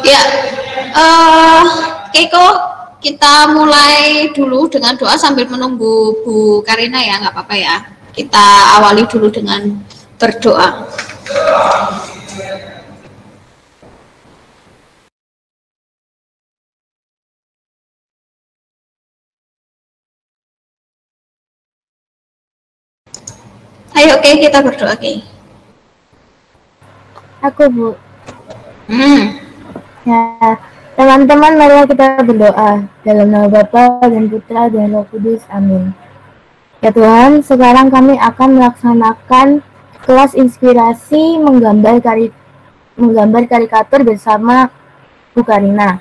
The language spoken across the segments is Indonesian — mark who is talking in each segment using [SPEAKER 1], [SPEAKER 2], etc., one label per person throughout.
[SPEAKER 1] Ya, Keiko, kita mulai dulu dengan doa sambil menunggu Bu Karina ya, nggak apa-apa ya. Kita awali dulu dengan berdoa. Ayo, oke, kita berdoa, oke.
[SPEAKER 2] Aku, Bu.
[SPEAKER 1] Ya,
[SPEAKER 2] teman-teman, mari kita berdoa dalam nama Bapa dan Putra dan Roh Kudus. Amin. Ya Tuhan, sekarang kami akan melaksanakan kelas inspirasi menggambar karikatur bersama Bu Karina.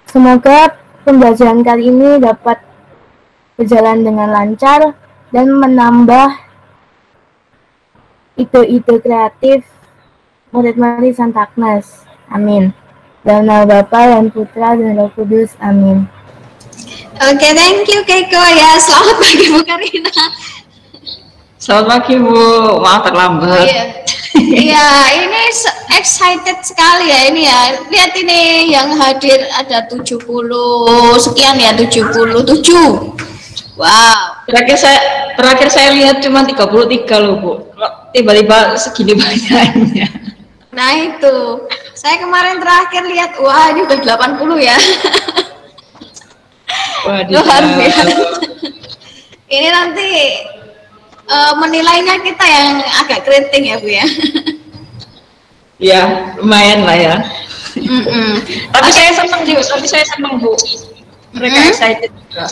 [SPEAKER 2] Semoga pembelajaran kali ini dapat berjalan dengan lancar dan menambah ide-ide kreatif murid-murid Santa Agnes. Amin. Dalam nama Bapa dan Putra dan Roh Kudus. Amin.
[SPEAKER 1] Oke, thank you Keiko ya. Selamat pagi Bu Karina.
[SPEAKER 3] Selamat pagi Bu, maaf terlambat.
[SPEAKER 1] Iya, ini excited sekali ya ini ya. Lihat ini yang hadir ada 70 sekian ya, 77. Wow.
[SPEAKER 3] Terakhir saya lihat cuma 33 loh Bu. Tiba-tiba segini banyaknya.
[SPEAKER 1] Nah itu, saya kemarin terakhir lihat, wah ini udah 80 ya. Luar biasa. Ini nanti menilainya kita yang agak keriting ya Bu ya.
[SPEAKER 3] Ya, lumayan lah ya. Tapi saya senang Bu. Mereka excited juga.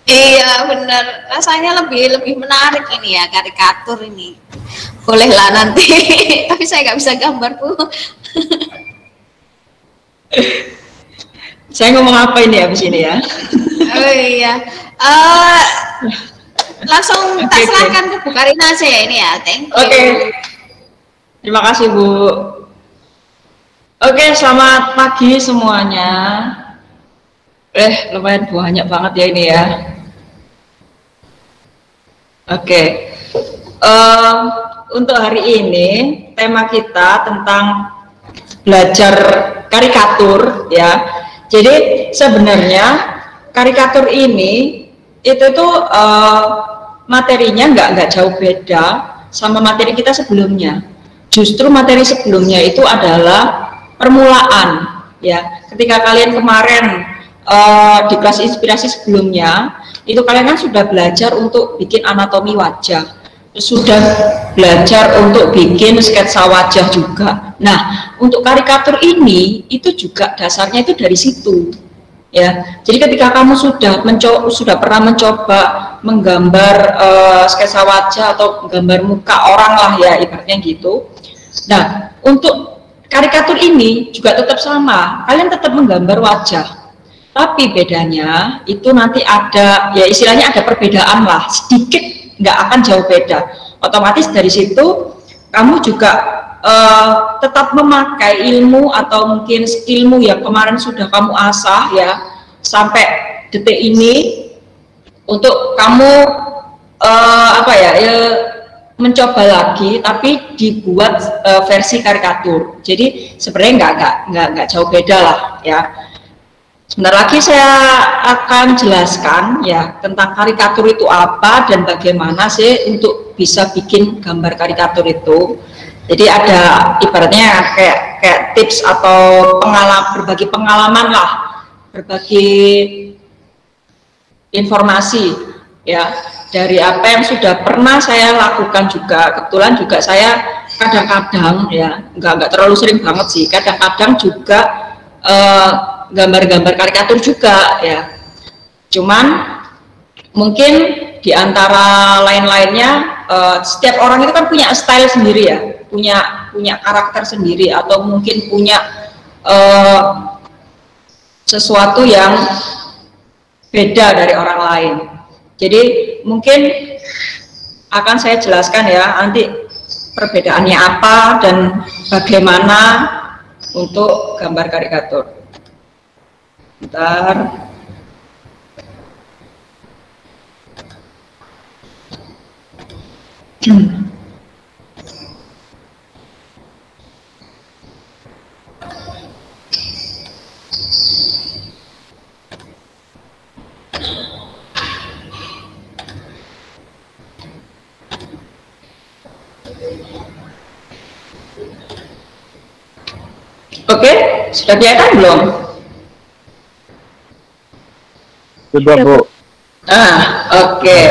[SPEAKER 1] Iya benar, rasanya lebih menarik ini ya, karikatur ini. Bolehlah nanti, tapi saya nggak bisa gambar Bu.
[SPEAKER 3] Saya ngomong apa ini abis ini ya?
[SPEAKER 1] Oh iya, langsung tak serahkan ke Bu Karina aja ya ini ya, thank you.
[SPEAKER 3] Oke, terima kasih Bu. Oke, selamat pagi semuanya. Lumayan banyak banget ya ini ya. Oke, untuk hari ini tema kita tentang belajar karikatur ya. Jadi sebenarnya karikatur ini itu tuh materinya nggak jauh beda sama materi kita sebelumnya. Justru materi sebelumnya itu adalah permulaan ya. Ketika kalian kemarin di kelas inspirasi sebelumnya itu kalian kan sudah belajar untuk bikin anatomi wajah, sudah belajar untuk bikin sketsa wajah juga. Nah, untuk karikatur ini itu juga dasarnya itu dari situ ya. Jadi ketika kamu sudah pernah mencoba menggambar sketsa wajah atau gambar muka orang lah ya ibaratnya gitu. Nah, untuk karikatur ini juga tetap sama, kalian tetap menggambar wajah. Tapi bedanya itu nanti ada, ya istilahnya ada perbedaan lah, sedikit, nggak akan jauh beda. Otomatis dari situ kamu juga tetap memakai ilmu atau mungkin skillmu yang kemarin sudah kamu asah ya sampai detik ini untuk kamu mencoba lagi, tapi dibuat versi karikatur. Jadi sebenarnya nggak jauh beda lah ya. Sebentar lagi saya akan jelaskan ya tentang karikatur itu apa dan bagaimana sih untuk bisa bikin gambar karikatur itu. Jadi ada ibaratnya kayak tips atau berbagi pengalaman lah, berbagi informasi ya dari apa yang sudah pernah saya lakukan juga. Kebetulan juga saya kadang-kadang ya nggak terlalu sering banget sih, kadang-kadang juga gambar-gambar karikatur juga ya. Cuman mungkin di antara lain-lainnya setiap orang itu kan punya style sendiri ya, punya karakter sendiri atau mungkin punya sesuatu yang beda dari orang lain. Jadi mungkin akan saya jelaskan ya nanti perbedaannya apa dan bagaimana untuk gambar karikatur. Bentar. Oke, sudah kelihatan belum?
[SPEAKER 4] Sudah, Bu.
[SPEAKER 3] Oke.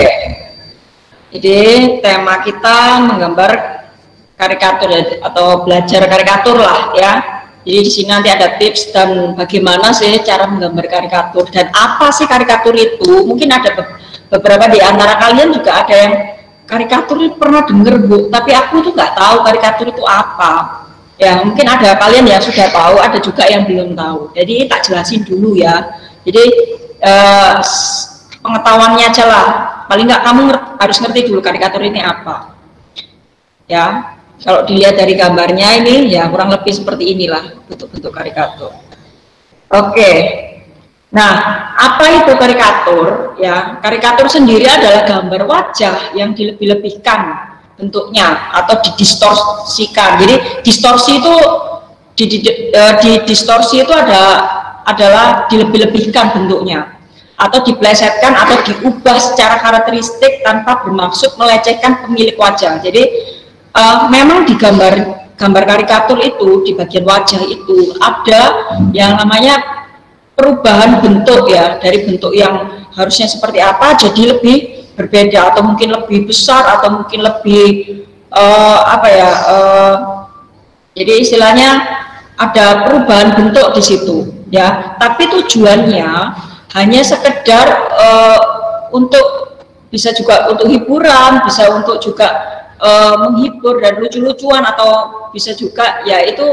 [SPEAKER 3] Jadi tema kita menggambar karikatur atau belajar karikatur lah ya. Jadi di sini nanti ada tips dan bagaimana sih cara menggambar karikatur dan apa sih karikatur itu. Mungkin ada beberapa di antara kalian juga ada yang karikatur itu pernah denger, Bu, tapi aku tuh nggak tahu karikatur itu apa. Ya mungkin ada kalian yang sudah tahu, ada juga yang belum tahu. Jadi tak jelasin dulu ya. Jadi pengetahuannya aja lah. Paling nggak kamu harus ngerti dulu karikatur ini apa. Ya. Kalau dilihat dari gambarnya ini ya kurang lebih seperti inilah bentuk-bentuk karikatur. Oke. Nah, apa itu karikatur? Ya, karikatur sendiri adalah gambar wajah yang dilebih-lebihkan bentuknya atau didistorsikan. Jadi distorsi itu distorsi itu adalah dilebih-lebihkan bentuknya atau diplesetkan atau diubah secara karakteristik tanpa bermaksud melecehkan pemilik wajah. Jadi memang di gambar karikatur itu di bagian wajah itu ada yang namanya perubahan bentuk ya, dari bentuk yang harusnya seperti apa jadi lebih berbeda atau mungkin lebih besar atau mungkin lebih jadi istilahnya ada perubahan bentuk di situ ya, tapi tujuannya hanya sekedar untuk bisa juga untuk hiburan, bisa untuk juga menghibur dan lucu-lucuan, atau bisa juga ya itu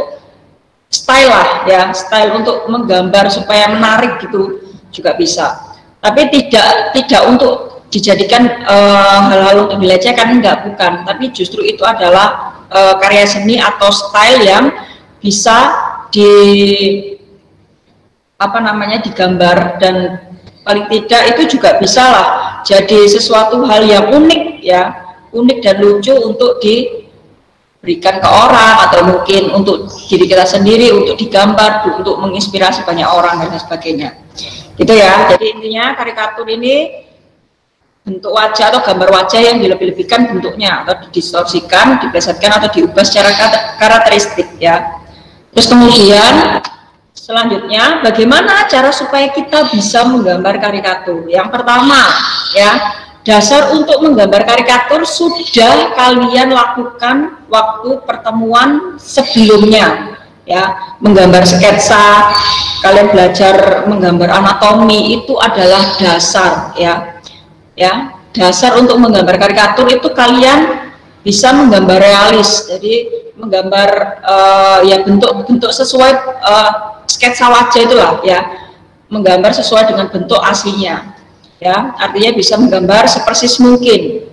[SPEAKER 3] style lah ya, style untuk menggambar supaya menarik gitu juga bisa, tapi tidak untuk dijadikan hal-hal untuk dilecehkan, enggak, bukan, tapi justru itu adalah karya seni atau style yang bisa digambar, dan paling tidak itu juga bisa lah jadi sesuatu hal yang unik ya, unik dan lucu untuk diberikan ke orang atau mungkin untuk diri kita sendiri, untuk digambar, untuk menginspirasi banyak orang dan sebagainya gitu ya. Jadi intinya karikatur ini bentuk wajah atau gambar wajah yang dilebih-lebihkan bentuknya atau didistorsikan, diplesetkan atau diubah secara karakteristik ya. Terus kemudian selanjutnya bagaimana cara supaya kita bisa menggambar karikatur? Yang pertama ya, dasar untuk menggambar karikatur sudah kalian lakukan waktu pertemuan sebelumnya ya, menggambar sketsa, kalian belajar menggambar anatomi, itu adalah dasar ya, dasar untuk menggambar karikatur itu kalian bisa menggambar realis, jadi menggambar ya bentuk-bentuk sesuai sketsa wajah itulah ya, menggambar sesuai dengan bentuk aslinya ya, artinya bisa menggambar sepersis mungkin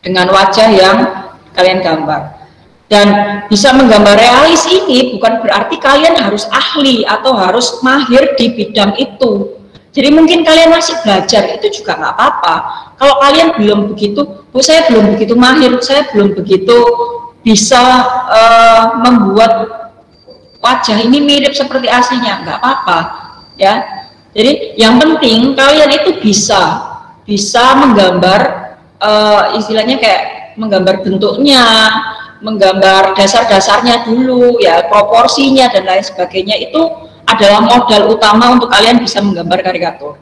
[SPEAKER 3] dengan wajah yang kalian gambar. Dan bisa menggambar realis ini bukan berarti kalian harus ahli atau harus mahir di bidang itu. Jadi mungkin kalian masih belajar, itu juga nggak apa-apa. Kalau kalian belum begitu, Bu, saya belum begitu mahir, saya belum begitu bisa membuat wajah ini mirip seperti aslinya, nggak apa-apa ya. Jadi yang penting kalian itu bisa menggambar istilahnya kayak menggambar bentuknya, menggambar dasar-dasarnya dulu ya, proporsinya dan lain sebagainya, itu adalah modal utama untuk kalian bisa menggambar karikatur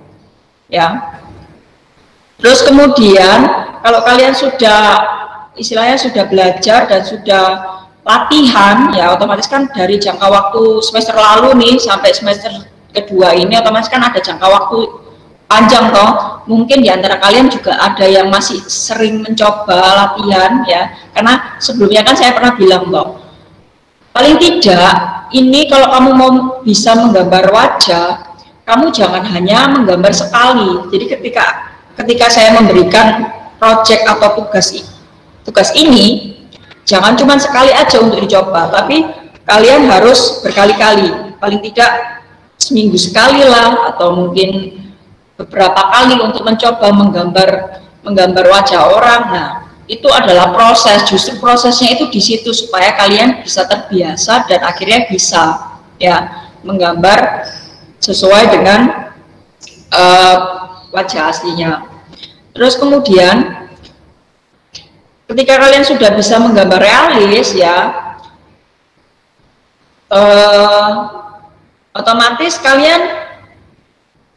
[SPEAKER 3] ya. Terus kemudian kalau kalian sudah istilahnya sudah belajar dan sudah latihan ya, otomatis kan dari jangka waktu semester lalu nih sampai semester kedua ini otomatis kan ada jangka waktu panjang toh. Mungkin diantara kalian juga ada yang masih sering mencoba latihan ya, karena sebelumnya kan saya pernah bilang toh, paling tidak ini kalau kamu mau bisa menggambar wajah, kamu jangan hanya menggambar sekali. Jadi ketika saya memberikan project atau tugas ini, jangan cuma sekali aja untuk dicoba, tapi kalian harus berkali-kali, paling tidak seminggu sekali lah, atau mungkin beberapa kali untuk mencoba menggambar wajah orang. Nah, itu adalah proses, justru prosesnya itu di situ supaya kalian bisa terbiasa dan akhirnya bisa ya menggambar sesuai dengan wajah aslinya. Terus kemudian ketika kalian sudah bisa menggambar realis ya, otomatis kalian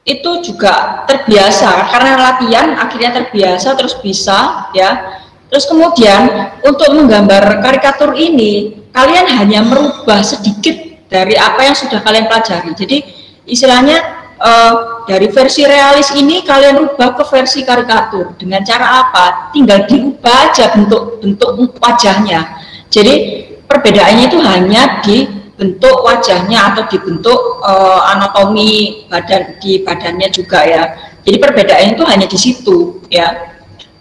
[SPEAKER 3] itu juga terbiasa, karena latihan akhirnya terbiasa terus bisa ya. Terus kemudian untuk menggambar karikatur ini kalian hanya merubah sedikit dari apa yang sudah kalian pelajari. Jadi istilahnya dari versi realis ini kalian rubah ke versi karikatur. Dengan cara apa? Tinggal diubah aja bentuk wajahnya. Jadi perbedaannya itu hanya di bentuk wajahnya atau dibentuk anatomi badannya juga ya. Jadi perbedaannya itu hanya di situ ya.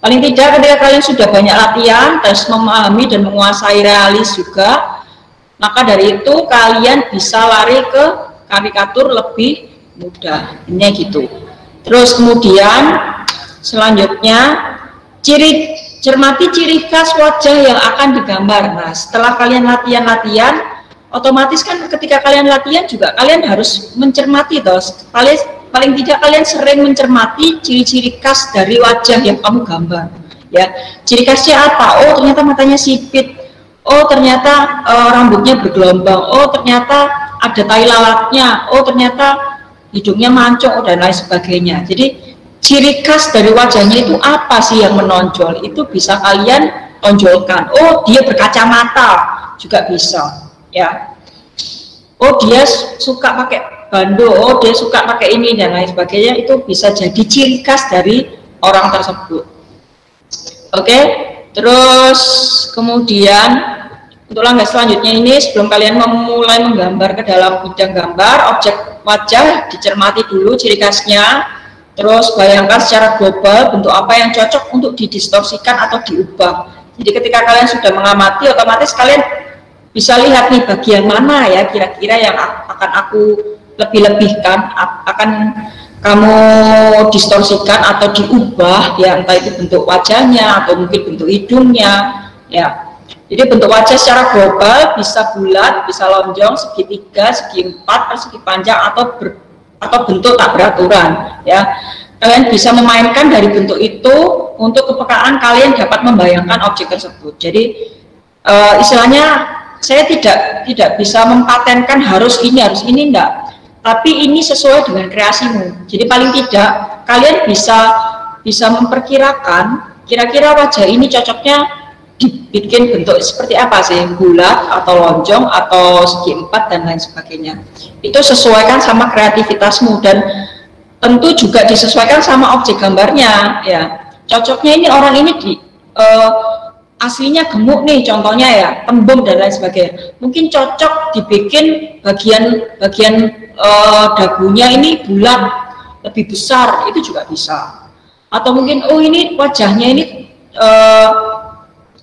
[SPEAKER 3] Paling tidak ketika kalian sudah banyak latihan, terus memahami dan menguasai realis juga, maka dari itu kalian bisa lari ke karikatur lebih mudah. Ini gitu. Terus kemudian selanjutnya cermati ciri khas wajah yang akan digambar. Nah, setelah kalian latihan, otomatis kan ketika kalian latihan juga kalian harus mencermati toh. Paling tidak kalian sering mencermati ciri-ciri khas dari wajah yang kamu gambar ya. Ciri khasnya apa? Oh, ternyata matanya sipit. Oh, ternyata rambutnya bergelombang. Oh, ternyata ada tai lalatnya. Oh, ternyata hidungnya mancung dan lain sebagainya. Jadi ciri khas dari wajahnya itu apa sih yang menonjol? Itu bisa kalian tonjolkan. Oh, dia berkacamata juga bisa ya. Oh, dia suka pakai bando, oh dia suka pakai ini dan lain sebagainya. Itu bisa jadi ciri khas dari orang tersebut. Oke, terus kemudian untuk langkah selanjutnya ini, sebelum kalian memulai menggambar ke dalam bidang gambar, objek wajah dicermati dulu ciri khasnya. Terus bayangkan secara global bentuk apa yang cocok untuk didistorsikan atau diubah. Jadi ketika kalian sudah mengamati, otomatis kalian bisa lihat nih bagian mana ya kira-kira yang akan aku lebih-lebihkan, akan kamu distorsikan atau diubah ya, entah itu bentuk wajahnya atau mungkin bentuk hidungnya ya. Jadi bentuk wajah secara global bisa bulat, bisa lonjong, segitiga, segi empat, persegi panjang atau bentuk tak beraturan ya. Kalian bisa memainkan dari bentuk itu untuk kepekaan kalian dapat membayangkan objek tersebut. Jadi istilahnya saya tidak bisa mempatenkan harus ini enggak. Tapi ini sesuai dengan kreasimu. Jadi paling tidak kalian bisa memperkirakan kira-kira wajah ini cocoknya dibikin bentuk seperti apa sih, bulat atau lonjong atau segi empat dan lain sebagainya. Itu sesuaikan sama kreativitasmu dan tentu juga disesuaikan sama objek gambarnya ya. Cocoknya ini orang ini aslinya gemuk nih contohnya ya, tembem dan lain sebagainya. Mungkin cocok dibikin bagian dagunya ini bulat, lebih besar, itu juga bisa. Atau mungkin oh ini wajahnya ini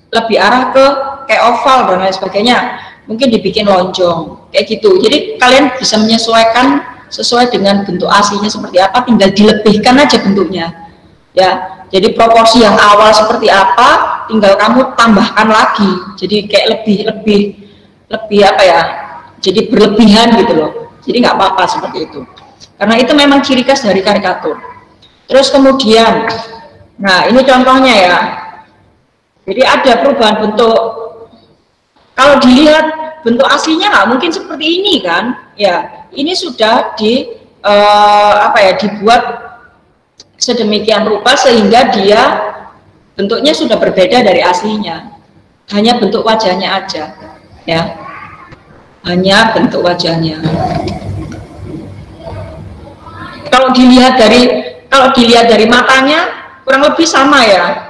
[SPEAKER 3] lebih arah ke kayak oval dan lain sebagainya, mungkin dibikin lonjong kayak gitu. Jadi kalian bisa menyesuaikan sesuai dengan bentuk aslinya seperti apa, tinggal dilebihkan aja bentuknya ya. Jadi proporsi yang awal seperti apa tinggal kamu tambahkan lagi, jadi kayak lebih apa ya, jadi berlebihan gitu loh. Jadi nggak apa-apa seperti itu, karena itu memang ciri khas dari karikatur. Terus kemudian, nah ini contohnya ya. Jadi ada perubahan bentuk. Kalau dilihat bentuk aslinya nggak mungkin seperti ini kan? Ya, ini sudah dibuat sedemikian rupa sehingga dia bentuknya sudah berbeda dari aslinya. Hanya bentuk wajahnya aja, ya. Hanya bentuk wajahnya. Kalau dilihat dari matanya kurang lebih sama ya.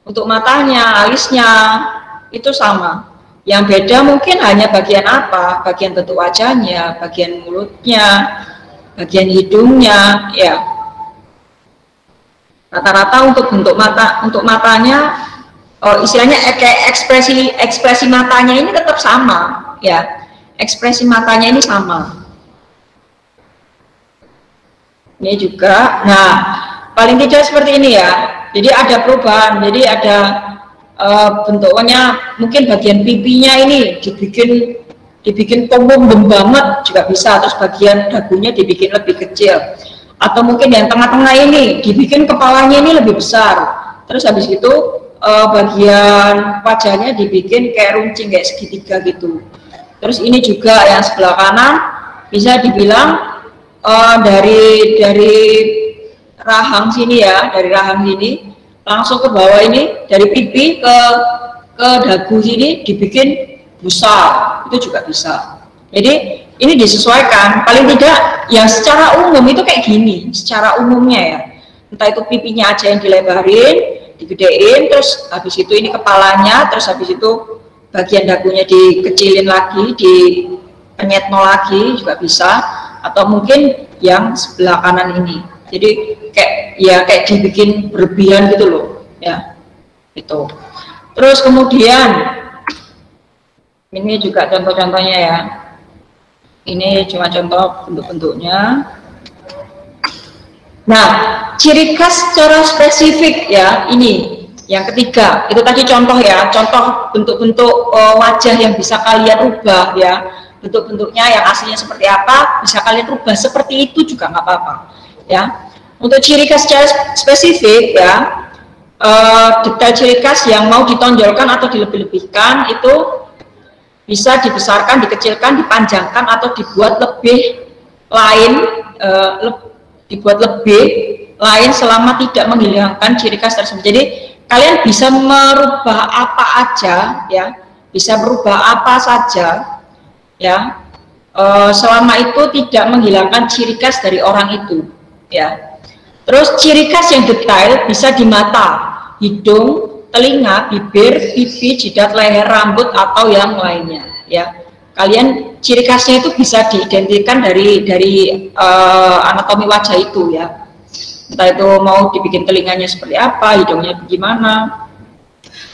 [SPEAKER 3] Untuk matanya, alisnya itu sama. Yang beda mungkin hanya bagian apa, bagian bentuk wajahnya, bagian mulutnya, bagian hidungnya, ya. Rata-rata untuk bentuk matanya, istilahnya kayak ekspresi matanya ini tetap sama, ya. Ekspresi matanya ini sama. Ini juga, nah paling tidak seperti ini ya. Jadi ada perubahan, jadi ada bentuknya, mungkin bagian pipinya ini dibikin pom-pom banget juga bisa, terus bagian dagunya dibikin lebih kecil, atau mungkin yang tengah-tengah ini dibikin kepalanya ini lebih besar, terus habis itu bagian wajahnya dibikin kayak runcing, kayak segitiga gitu. Terus ini juga yang sebelah kanan bisa dibilang dari rahang sini ya, dari rahang sini langsung ke bawah ini, dari pipi ke dagu sini dibikin besar, itu juga bisa. Jadi ini disesuaikan, paling tidak yang secara umum itu kayak gini, secara umumnya ya. Entah itu pipinya aja yang dilebarin, digedein, terus habis itu ini kepalanya, terus habis itu bagian dagunya dikecilin lagi, dipenyetno lagi juga bisa, atau mungkin yang sebelah kanan ini. Jadi kayak dibikin berlebihan gitu loh, ya. Itu. Terus kemudian ini juga contoh-contohnya ya. Ini cuma contoh bentuk-bentuknya. Nah, ciri khas secara spesifik ya, ini yang ketiga. Itu tadi contoh ya, contoh bentuk-bentuk wajah yang bisa kalian ubah ya. Bentuk-bentuknya yang aslinya seperti apa, bisa kalian ubah seperti itu juga nggak apa-apa ya. Untuk ciri khas secara spesifik ya, detail ciri khas yang mau ditonjolkan atau dilebih-lebihkan itu bisa dibesarkan, dikecilkan, dipanjangkan, atau dibuat lebih lain, selama tidak menghilangkan ciri khas tersebut. Jadi kalian bisa merubah apa aja ya, bisa berubah apa saja ya, selama itu tidak menghilangkan ciri khas dari orang itu ya. Terus ciri khas yang detail bisa di mata, hidung, telinga, bibir, pipi, jidat, leher, rambut, atau yang lainnya ya. Kalian ciri khasnya itu bisa diidentikan dari anatomi wajah itu ya. Entah itu mau dibikin telinganya seperti apa, hidungnya bagaimana.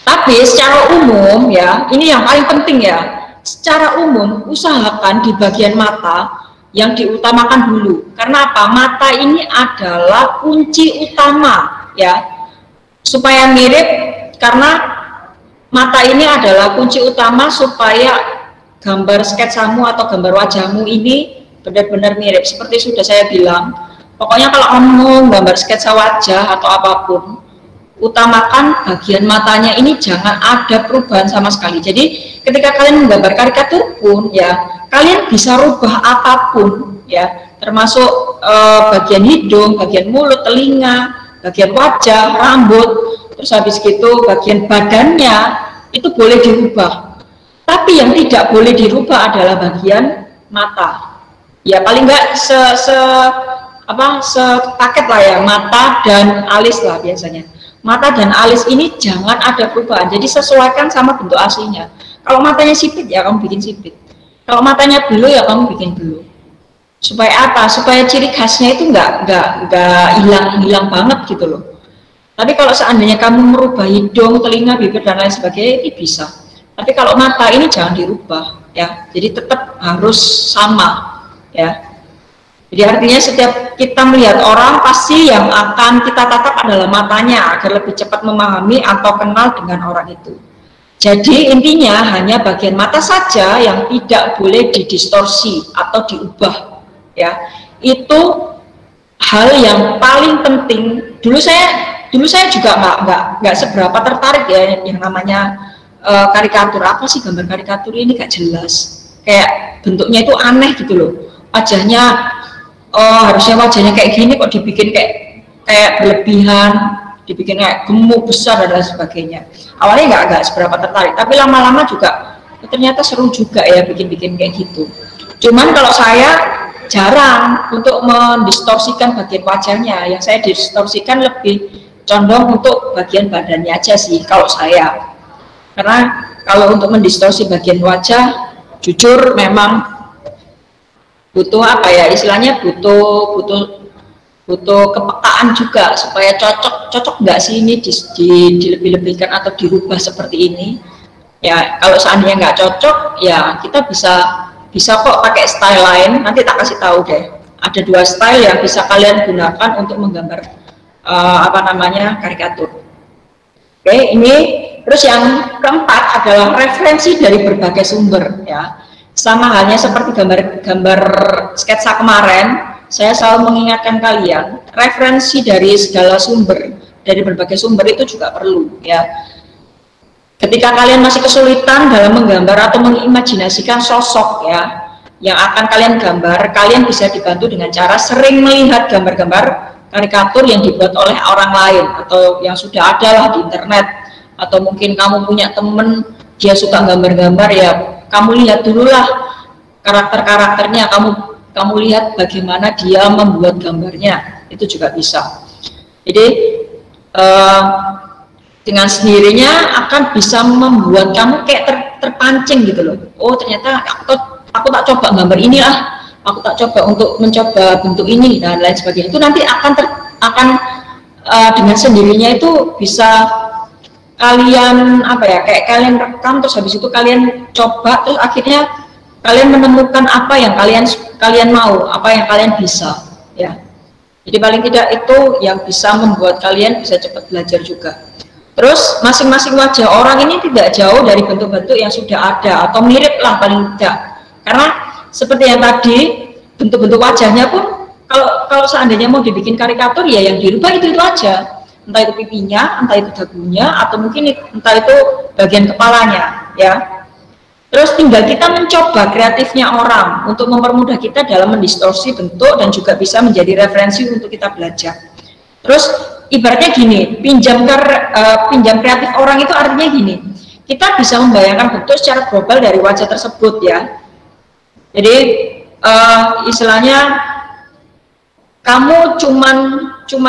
[SPEAKER 3] Tapi secara umum ya, ini yang paling penting ya. Secara umum usahakan di bagian mata yang diutamakan dulu. Karena apa? Mata ini adalah kunci utama ya. Supaya mirip, karena mata ini adalah kunci utama supaya gambar sketsamu atau gambar wajahmu ini benar-benar mirip. Seperti sudah saya bilang, pokoknya kalau kamu gambar sketsa wajah atau apapun, utamakan bagian matanya ini jangan ada perubahan sama sekali. Jadi ketika kalian menggambar karikatur pun ya, kalian bisa rubah apapun ya, termasuk bagian hidung, bagian mulut, telinga, bagian wajah, rambut, terus habis gitu bagian badannya itu boleh dirubah. Tapi yang tidak boleh dirubah adalah bagian mata. Ya paling enggak sepaket lah ya, mata dan alis lah biasanya. Mata dan alis ini jangan ada perubahan. Jadi sesuaikan sama bentuk aslinya. Kalau matanya sipit ya kamu bikin sipit. Kalau matanya blue ya kamu bikin blue. Supaya apa? Supaya ciri khasnya itu nggak hilang banget gitu loh. Tapi kalau seandainya kamu merubah hidung, telinga, bibir dan lain sebagainya, ini bisa. Tapi kalau mata ini jangan dirubah ya. Jadi tetap harus sama ya. Jadi artinya setiap kita melihat orang, pasti yang akan kita tatap adalah matanya agar lebih cepat memahami atau kenal dengan orang itu. Jadi intinya hanya bagian mata saja yang tidak boleh didistorsi atau diubah ya. Itu hal yang paling penting. Dulu saya juga nggak seberapa tertarik ya yang namanya karikatur. Apa sih gambar karikatur ini gak jelas, kayak bentuknya itu aneh gitu loh. Wajahnya harusnya wajahnya kayak gini kok dibikin kayak berlebihan, dibikin kayak gemuk besar dan lain sebagainya. Awalnya nggak seberapa tertarik, tapi lama-lama juga ternyata seru juga ya bikin kayak gitu. Cuman kalau saya jarang untuk mendistorsikan bagian wajahnya, yang saya distorsikan lebih condong untuk bagian badannya aja sih kalau saya. Karena kalau untuk mendistorsi bagian wajah, jujur memang butuh apa ya, istilahnya butuh kepekaan juga supaya cocok nggak sih ini dilebih-lebihkan atau dirubah seperti ini ya. Kalau seandainya nggak cocok ya kita bisa kok pakai style lain. Nanti tak kasih tahu deh, ada 2 style yang bisa kalian gunakan untuk menggambar karikatur. Oke, ini terus yang keempat adalah referensi dari berbagai sumber ya. Sama halnya seperti gambar sketsa kemarin, saya selalu mengingatkan kalian, referensi dari segala sumber, dari berbagai sumber itu juga perlu ya. ketika kalian masih kesulitan dalam menggambar atau mengimajinasikan sosok ya yang akan kalian gambar, kalian bisa dibantu dengan cara sering melihat gambar-gambar karikatur yang dibuat oleh orang lain atau yang sudah ada lah di internet, atau mungkin kamu punya temen dia suka gambar-gambar, ya kamu lihat dululah karakter-karakternya, kamu lihat bagaimana dia membuat gambarnya, itu juga bisa. Jadi dengan sendirinya akan bisa membuat kamu kayak terpancing gitu loh. Oh ternyata aku tak coba gambar inilah, aku tak coba untuk mencoba bentuk ini dan lain sebagainya. Itu nanti akan dengan sendirinya itu bisa kalian kayak kalian rekam, terus habis itu kalian coba, terus akhirnya kalian menemukan apa yang kalian mau, apa yang kalian bisa ya. Jadi paling tidak itu yang bisa membuat kalian bisa cepat belajar juga. Terus masing-masing wajah orang ini tidak jauh dari bentuk-bentuk yang sudah ada atau mirip lah paling tidak. Karena seperti yang tadi, bentuk-bentuk wajahnya pun kalau seandainya mau dibikin karikatur ya yang dirubah itu aja. Entah itu pipinya, entah itu dagunya, atau mungkin entah itu bagian kepalanya ya. Terus tinggal kita mencoba kreatifnya orang untuk mempermudah kita dalam mendistorsi bentuk dan juga bisa menjadi referensi untuk kita belajar. Terus ibaratnya gini, pinjam kreatif orang itu artinya gini, kita bisa membayangkan bentuk secara global dari wajah tersebut ya. Jadi istilahnya kamu cuman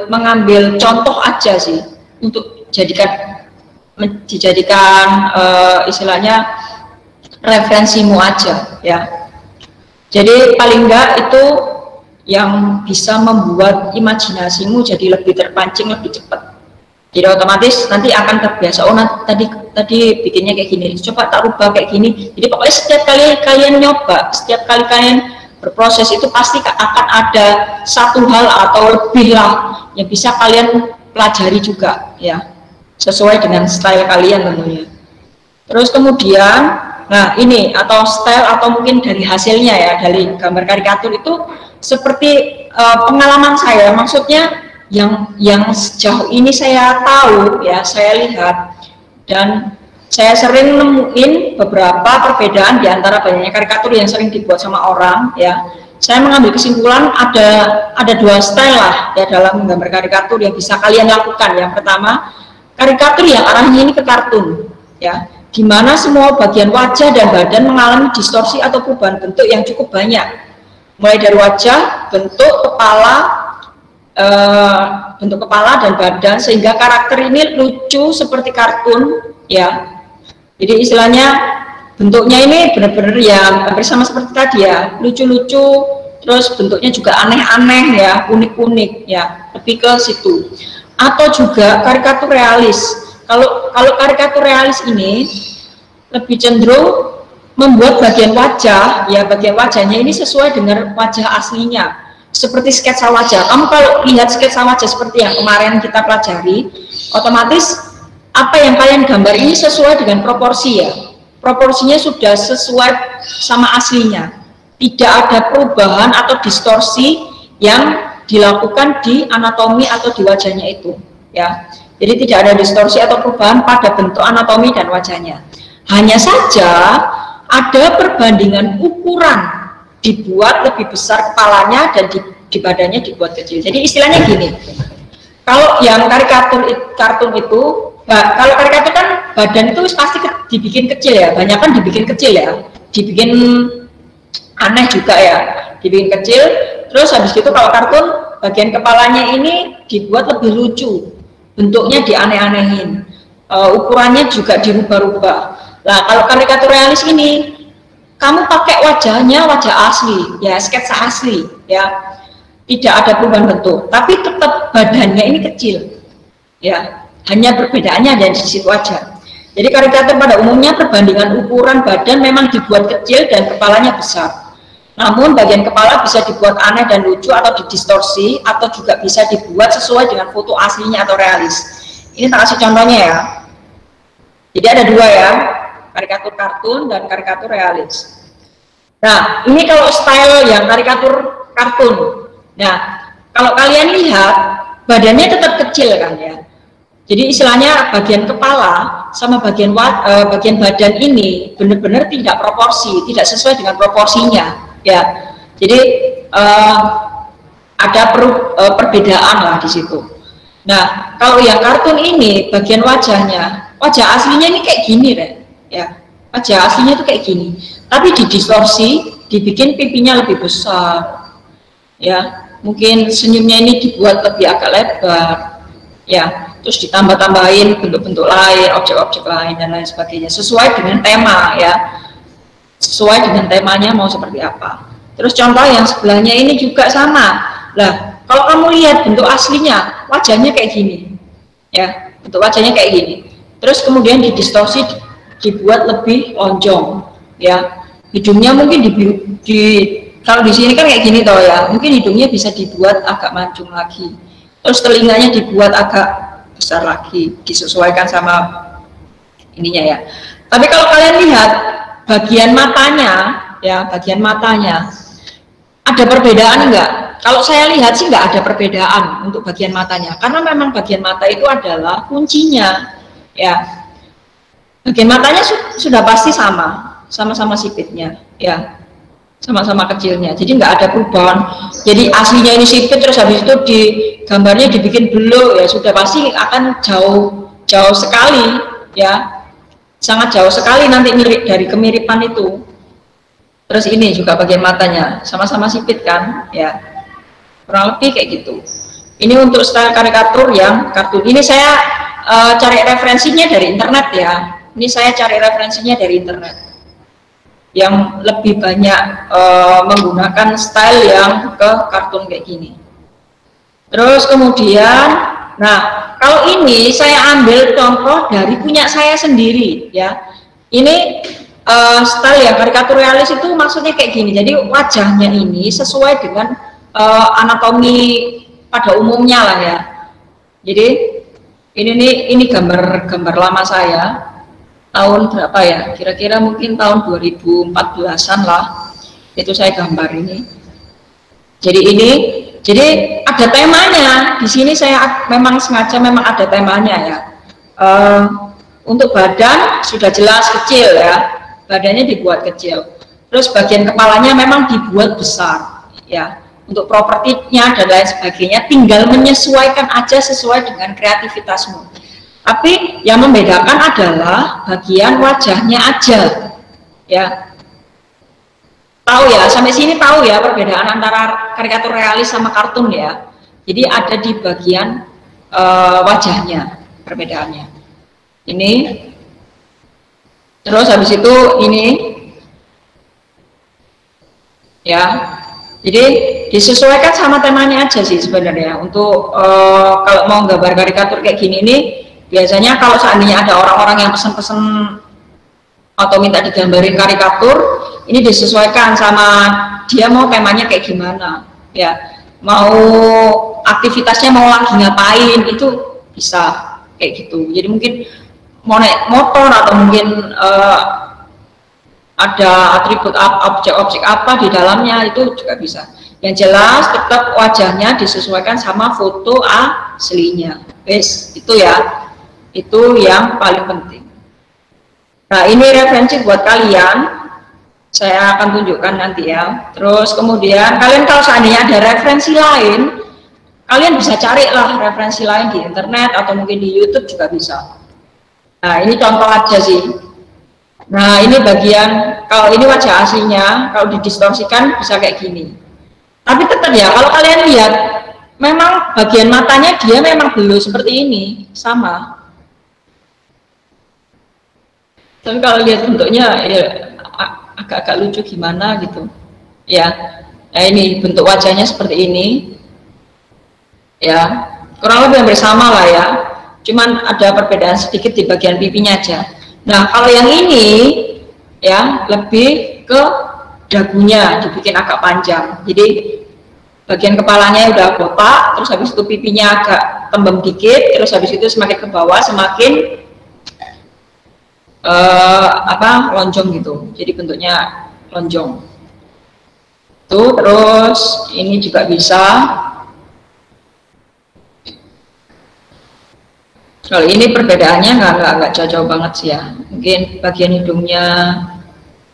[SPEAKER 3] mengambil contoh aja sih untuk dijadikan istilahnya referensimu aja ya. Jadi paling enggak itu yang bisa membuat imajinasimu jadi lebih terpancing, lebih cepat. Jadi otomatis nanti akan terbiasa. Oh tadi bikinnya kayak gini, coba tak rubah kayak gini. Jadi pokoknya setiap kali kalian nyoba, setiap kali kalian berproses itu pasti akan ada satu hal atau lebih lah yang bisa kalian pelajari juga ya, sesuai dengan style kalian tentunya. Terus kemudian, nah ini atau style atau mungkin dari hasilnya ya, dari gambar karikatur itu seperti pengalaman saya, maksudnya yang sejauh ini saya tahu ya, saya lihat dan saya sering nemuin beberapa perbedaan di antara banyaknya karikatur yang sering dibuat sama orang ya. Saya mengambil kesimpulan ada dua style lah ya dalam menggambar karikatur yang bisa kalian lakukan. Yang pertama, karikatur yang arahnya ini ke kartun ya, di mana semua bagian wajah dan badan mengalami distorsi atau perubahan bentuk yang cukup banyak, mulai dari wajah, bentuk kepala dan badan, sehingga karakter ini lucu seperti kartun ya. Jadi istilahnya bentuknya ini benar-benar ya hampir sama seperti tadi ya, lucu-lucu, terus bentuknya juga aneh-aneh ya, unik-unik ya, lebih ke situ. Atau juga karikatur realis. Kalau karikatur realis ini lebih cenderung membuat bagian wajah ya, bagian wajahnya ini sesuai dengan wajah aslinya, seperti sketsa wajah. Kamu kalau lihat sketsa wajah seperti yang kemarin kita pelajari, otomatis apa yang kalian gambar ini sesuai dengan proporsi ya, proporsinya sudah sesuai sama aslinya, tidak ada perubahan atau distorsi yang dilakukan di anatomi atau di wajahnya itu ya. Jadi tidak ada distorsi atau perubahan pada bentuk anatomi dan wajahnya. Hanya saja ada perbandingan ukuran, dibuat lebih besar kepalanya dan di badannya dibuat kecil. Jadi istilahnya gini, kalau yang kartun itu, kalau karikatur kan badan itu pasti dibikin kecil ya, banyak kan dibikin kecil ya, dibikin aneh juga ya, dibikin kecil. Terus habis itu kalau kartun, bagian kepalanya ini dibuat lebih lucu, bentuknya dianeh-anehin, ukurannya juga dirubah-rubah. Nah kalau karikatur realis ini, kamu pakai wajahnya wajah asli ya, sketsa asli ya, tidak ada perubahan bentuk, tapi tetap badannya ini kecil ya, hanya perbedaannya ada di situ aja. Jadi karikatur pada umumnya perbandingan ukuran badan memang dibuat kecil dan kepalanya besar, namun bagian kepala bisa dibuat aneh dan lucu atau didistorsi, atau juga bisa dibuat sesuai dengan foto aslinya atau realis. Ini tak kasih contohnya ya. Jadi ada dua ya, karikatur kartun dan karikatur realis. Nah ini kalau style yang karikatur kartun. Nah kalau kalian lihat badannya tetap kecil kan ya, Jadi istilahnya bagian kepala sama bagian badan ini benar-benar tidak proporsi, tidak sesuai dengan proporsinya, ya. Jadi ada perbedaan lah di situ. Nah, kalau yang kartun ini bagian wajahnya, wajah aslinya ini kayak gini, Ren, ya. Wajah aslinya itu kayak gini, tapi didistorsi, dibikin pipinya lebih besar, ya. Mungkin senyumnya ini dibuat lebih agak lebar, ya. Terus ditambah-tambahin bentuk-bentuk lain, objek-objek lain dan lain sebagainya, sesuai dengan tema, ya. Sesuai dengan temanya mau seperti apa. Terus contoh yang sebelahnya ini juga sama. Lah, kalau kamu lihat bentuk aslinya, wajahnya kayak gini, ya. Bentuk wajahnya kayak gini. Terus kemudian didistorsi, dibuat lebih lonjong, ya. Hidungnya mungkin kalau di sini kan kayak gini toh, ya. Mungkin hidungnya bisa dibuat agak mancung lagi. Terus telinganya dibuat agak besar lagi, disesuaikan sama ininya, ya. Tapi kalau kalian lihat bagian matanya, ya, bagian matanya ada perbedaan enggak? Kalau saya lihat sih enggak ada perbedaan untuk bagian matanya, karena memang bagian mata itu adalah kuncinya, ya. Bagian matanya sudah pasti sama-sama sipitnya, ya, sama-sama kecilnya, jadi nggak ada perubahan. Jadi aslinya ini sipit, terus habis itu di gambarnya dibikin belok, ya sudah pasti akan jauh sekali, ya, sangat jauh sekali nanti dari kemiripan itu. Terus ini juga bagian matanya sama-sama sipit kan, ya, kurang lebih kayak gitu. Ini untuk style karikatur yang kartun. Ini saya cari referensinya dari internet, ya. Ini saya cari referensinya dari internet yang lebih banyak menggunakan style yang ke kartun kayak gini. Terus kemudian, nah kalau ini saya ambil contoh dari punya saya sendiri, ya. Ini style yang karikatur realis itu maksudnya kayak gini. Jadi wajahnya ini sesuai dengan anatomi pada umumnya lah, ya. Jadi ini gambar lama saya. Tahun berapa ya? Kira-kira mungkin tahun 2014-an lah. Itu saya gambar ini. Jadi ada temanya. Di sini saya memang sengaja memang ada temanya, ya. Untuk badan sudah jelas kecil, ya. Badannya dibuat kecil. Terus bagian kepalanya memang dibuat besar, ya. Untuk propertinya dan lain sebagainya tinggal menyesuaikan aja sesuai dengan kreativitasmu. Tapi yang membedakan adalah bagian wajahnya aja, ya. Tahu ya, sampai sini tahu ya perbedaan antara karikatur realis sama kartun, ya. Jadi ada di bagian wajahnya perbedaannya. Ini, terus habis itu ini, ya. Jadi disesuaikan sama temanya aja sih sebenarnya. Untuk kalau mau gambar karikatur kayak gini nih. Biasanya kalau seandainya ada orang-orang yang pesen-pesen atau minta digambarin karikatur, ini disesuaikan sama dia mau temanya kayak gimana, ya. Mau aktivitasnya mau lagi ngapain, itu bisa kayak gitu. Jadi mungkin mau naik motor atau mungkin ada atribut objek-objek apa di dalamnya, itu juga bisa. Yang jelas tetap wajahnya disesuaikan sama foto aslinya. Wes, itu ya. Itu yang paling penting. Nah, ini referensi buat kalian, saya akan tunjukkan nanti, ya. Terus kemudian kalian kalau seandainya ada referensi lain, kalian bisa carilah referensi lain di internet atau mungkin di YouTube juga bisa. Nah, ini contoh aja sih. Nah, ini bagian, kalau ini wajah aslinya, kalau didistorsikan bisa kayak gini. Tapi tetap ya, kalau kalian lihat, memang bagian matanya dia memang belum seperti ini, sama. Tapi kalau lihat bentuknya ya agak-agak lucu gimana gitu, ya. Nah, ini bentuk wajahnya seperti ini, ya, kurang lebih hampir sama lah, ya. Cuman ada perbedaan sedikit di bagian pipinya aja. Nah, kalau yang ini, ya, lebih ke dagunya dibikin agak panjang. Jadi bagian kepalanya udah botak, terus habis itu pipinya agak tembem dikit, terus habis itu semakin ke bawah semakin lonjong gitu. Jadi bentuknya lonjong. Tuh, terus ini juga bisa. Kalau ini perbedaannya nggak jauh-jauh banget sih ya. Mungkin bagian hidungnya,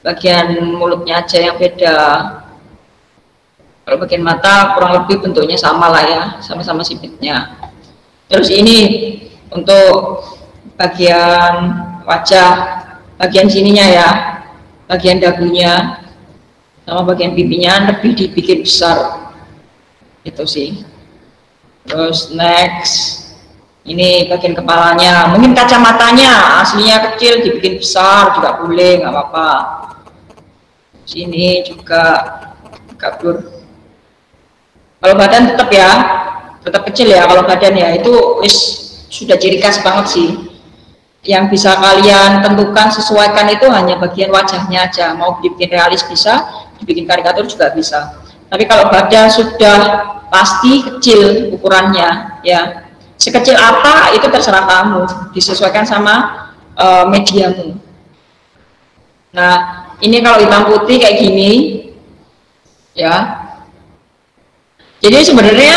[SPEAKER 3] bagian mulutnya aja yang beda. Kalau bagian mata kurang lebih bentuknya sama lah ya, sama-sama sipitnya. Terus ini untuk bagian wajah, bagian sininya ya, bagian dagunya sama bagian pipinya lebih dibikin besar. Itu sih. Terus next, ini bagian kepalanya, mungkin kacamatanya aslinya kecil dibikin besar juga boleh, nggak apa-apa. Sini juga kabur. Kalau badan tetap ya, tetap kecil ya. Kalau badan ya itu sudah ciri khas banget sih. Yang bisa kalian tentukan, sesuaikan itu hanya bagian wajahnya aja. Mau dibikin realis bisa, dibikin karikatur juga bisa. Tapi kalau badan sudah pasti kecil ukurannya ya. Sekecil apa itu terserah kamu, disesuaikan sama mediamu. Nah, ini kalau hitam putih kayak gini ya. Jadi sebenarnya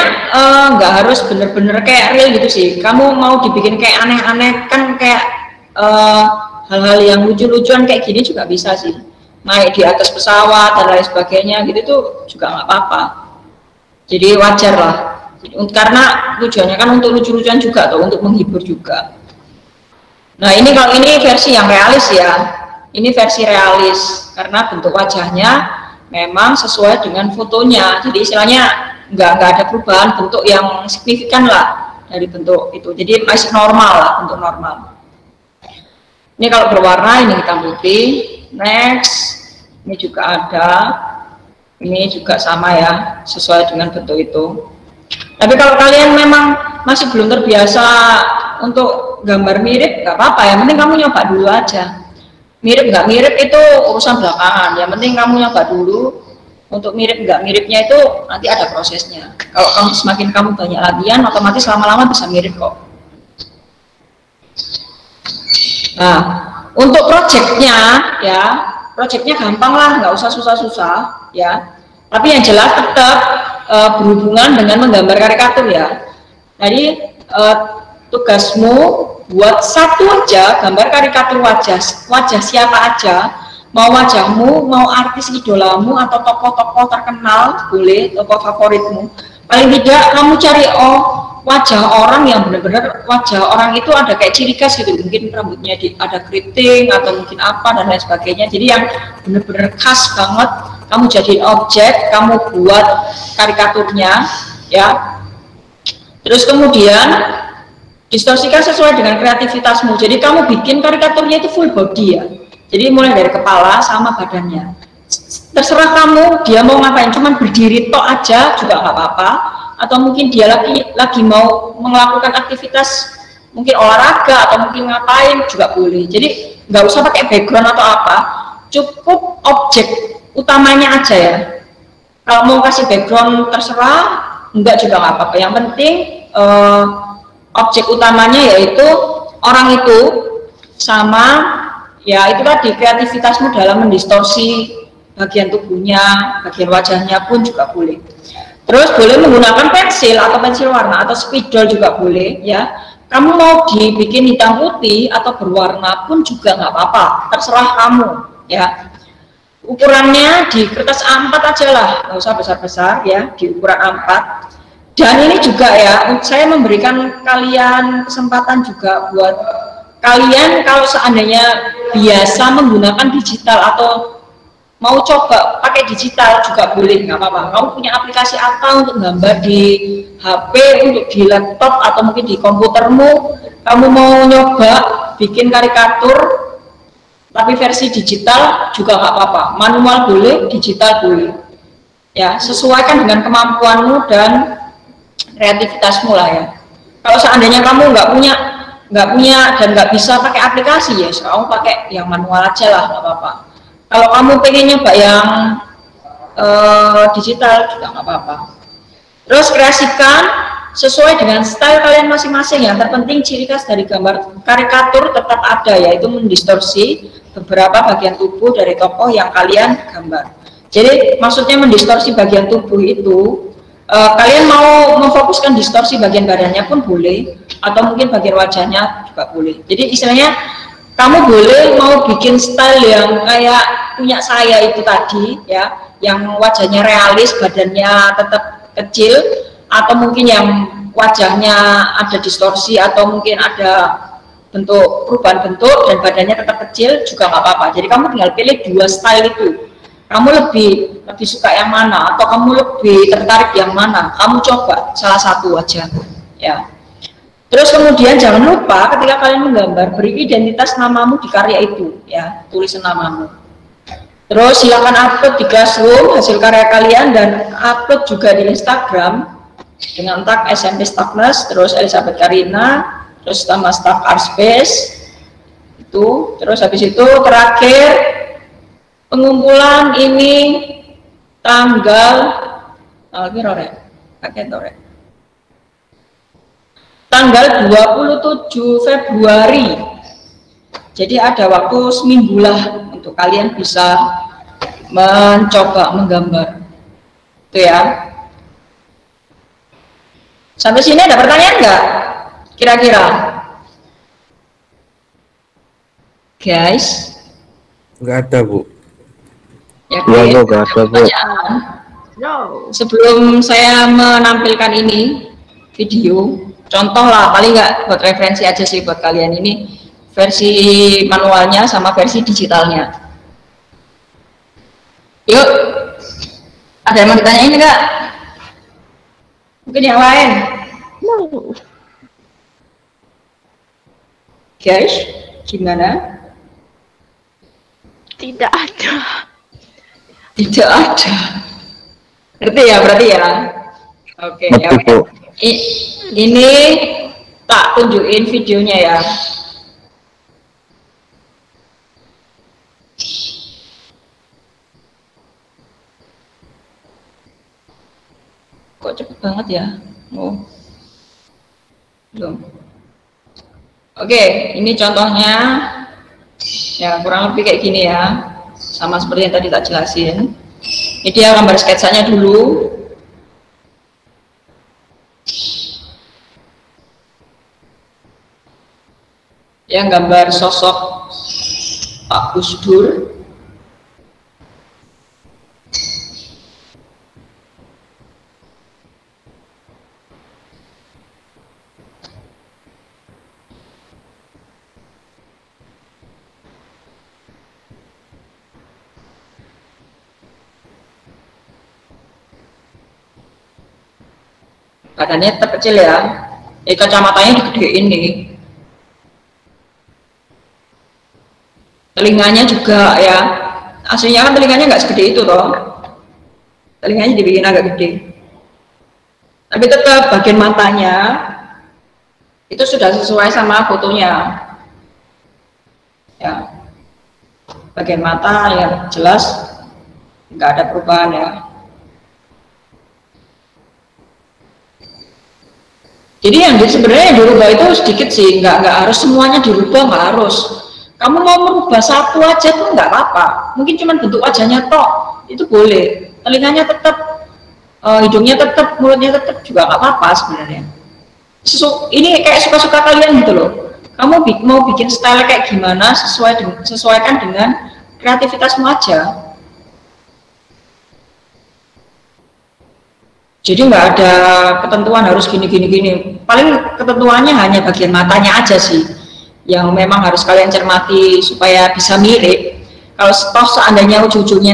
[SPEAKER 3] nggak harus bener-bener kayak real gitu sih. Kamu mau dibikin kayak aneh-aneh kan, kayak hal-hal yang lucu-lucuan kayak gini juga bisa sih. Naik di atas pesawat dan lain sebagainya gitu tuh juga nggak apa-apa. Jadi wajar lah. Karena tujuannya kan untuk lucu-lucuan juga atau untuk menghibur juga. Nah ini kalau ini versi yang realis ya, ini versi realis karena bentuk wajahnya memang sesuai dengan fotonya. Jadi istilahnya nggak ada perubahan bentuk yang signifikan lah dari bentuk itu. Jadi masih normal lah, bentuk normal. Ini kalau berwarna ini hitam putih. Next, ini juga ada. Ini juga sama ya, sesuai dengan bentuk itu. Tapi kalau kalian memang masih belum terbiasa untuk gambar mirip, nggak apa-apa. Yang penting kamu nyoba dulu aja. Mirip nggak mirip itu urusan belakangan. Yang penting kamu nyoba dulu. Untuk mirip nggak miripnya itu nanti ada prosesnya. Kalau kamu semakin kamu banyak latihan, otomatis lama-lama bisa mirip kok. Nah, untuk projectnya ya, projectnya gampang lah, nggak usah susah-susah ya. Tapi yang jelas tetap berhubungan dengan menggambar karikatur ya. Jadi tugasmu buat satu aja gambar karikatur wajah siapa aja, mau wajahmu, mau artis idolamu atau tokoh-tokoh terkenal boleh, tokoh favoritmu. Paling tidak kamu cari wajah orang yang benar-benar wajah orang itu ada kayak ciri khas gitu, mungkin rambutnya ada keriting atau mungkin apa dan lain sebagainya. Jadi yang benar-benar khas banget kamu jadiin objek, kamu buat karikaturnya ya. Terus kemudian distorsikan sesuai dengan kreativitasmu. Jadi kamu bikin karikaturnya itu full body ya. Jadi mulai dari kepala sama badannya. Terserah kamu dia mau ngapain, cuman berdiri tok aja juga nggak apa-apa. Atau mungkin dia lagi mau melakukan aktivitas mungkin olahraga atau mungkin ngapain juga boleh. Jadi nggak usah pakai background atau apa, cukup objek utamanya aja ya. Kalau mau kasih background terserah, enggak juga nggak apa-apa. Yang penting objek utamanya yaitu orang itu sama ya, itu tadi kreativitasmu dalam mendistorsi bagian tubuhnya, bagian wajahnya pun juga boleh. Terus boleh menggunakan pensil atau pensil warna atau spidol juga boleh ya. Kamu mau dibikin hitam putih atau berwarna pun juga nggak apa-apa, terserah kamu ya. Ukurannya di kertas A4 aja lah, nggak usah besar-besar ya, di ukuran A4. Dan ini juga ya, saya memberikan kalian kesempatan juga buat kalian kalau seandainya biasa menggunakan digital atau mau coba pakai digital juga boleh, nggak apa-apa. Kamu punya aplikasi apa untuk gambar di HP, untuk di laptop atau mungkin di komputermu, kamu mau nyoba bikin karikatur tapi versi digital juga nggak apa-apa, manual boleh, digital boleh ya, sesuaikan dengan kemampuanmu dan kreativitasmu lah ya. Kalau seandainya kamu nggak punya dan nggak bisa pakai aplikasi ya, kamu pakai yang manual aja lah, nggak apa-apa. Kalau kamu pengen nyoba yang digital juga nggak apa-apa. Terus kreasikan sesuai dengan style kalian masing-masing. Yang terpenting ciri khas dari gambar karikatur tetap ada, yaitu mendistorsi beberapa bagian tubuh dari tokoh yang kalian gambar. Jadi maksudnya mendistorsi bagian tubuh itu kalian mau memfokuskan distorsi bagian badannya pun boleh, atau mungkin bagian wajahnya juga boleh. Jadi istilahnya kamu boleh mau bikin style yang kayak punya saya itu tadi ya, yang wajahnya realis, badannya tetap kecil, atau mungkin yang wajahnya ada distorsi atau mungkin ada bentuk perubahan bentuk dan badannya tetap kecil juga nggak apa-apa. Jadi kamu tinggal pilih dua style itu. Kamu lebih suka yang mana, atau kamu lebih tertarik yang mana? Kamu coba salah satu aja, ya. Terus kemudian jangan lupa ketika kalian menggambar, beri identitas namamu di karya itu, ya, tulisan namamu. Terus silakan upload di Classroom hasil karya kalian dan upload juga di Instagram dengan tag SMP Stackness, terus Elizabeth Karina, terus sama Stack Artspace itu. Terus habis itu terakhir, pengumpulan ini tanggal tanggal 27 Februari. Jadi ada waktu seminggu lah untuk kalian bisa mencoba menggambar. Itu ya. Sampai sini ada pertanyaan nggak? Kira-kira? Guys?
[SPEAKER 4] Nggak ada, Bu.
[SPEAKER 3] Ya,
[SPEAKER 4] Bu, nggak ada, Bu.
[SPEAKER 3] Sebelum saya menampilkan ini video, contoh lah, paling nggak buat referensi aja sih buat kalian, ini versi manualnya sama versi digitalnya. Yuk, ada yang mau ditanyain nggak? Mungkin yang lain? Guys, gimana?
[SPEAKER 5] Tidak ada.
[SPEAKER 3] Tidak ada. Ngerti ya berarti ya? Oke, ya. Ini tak tunjukin videonya ya. Kok cepet banget ya? Oh, belum. Oke, ini contohnya. Ya, kurang lebih kayak gini ya. Sama seperti yang tadi tak jelasin. Ini dia gambar sketsanya dulu. Yang gambar sosok Pak Gus Dur. Badannya tetap kecil ya. Kacamatanya digedein nih. Telinganya juga ya. Aslinya kan telinganya nggak segede itu toh. Telinganya dibikin agak gede. Tapi tetap bagian matanya itu sudah sesuai sama fotonya. Ya. Bagian mata ya jelas nggak ada perubahan ya. Jadi yang sebenarnya yang dirubah itu sedikit sih, nggak harus semuanya dirubah, nggak harus. Kamu mau merubah satu aja tuh nggak apa-apa. Mungkin cuma bentuk wajahnya tok, itu boleh. Telinganya tetap, hidungnya tetap, mulutnya tetap juga nggak apa-apa sebenarnya. Ini kayak suka-suka kalian gitu loh. Kamu mau bikin style kayak gimana, sesuaikan dengan kreativitasmu aja. Jadi nggak ada ketentuan harus gini. Paling ketentuannya hanya bagian matanya aja sih, yang memang harus kalian cermati supaya bisa mirip. Kalau toh seandainya ujung-ujungnya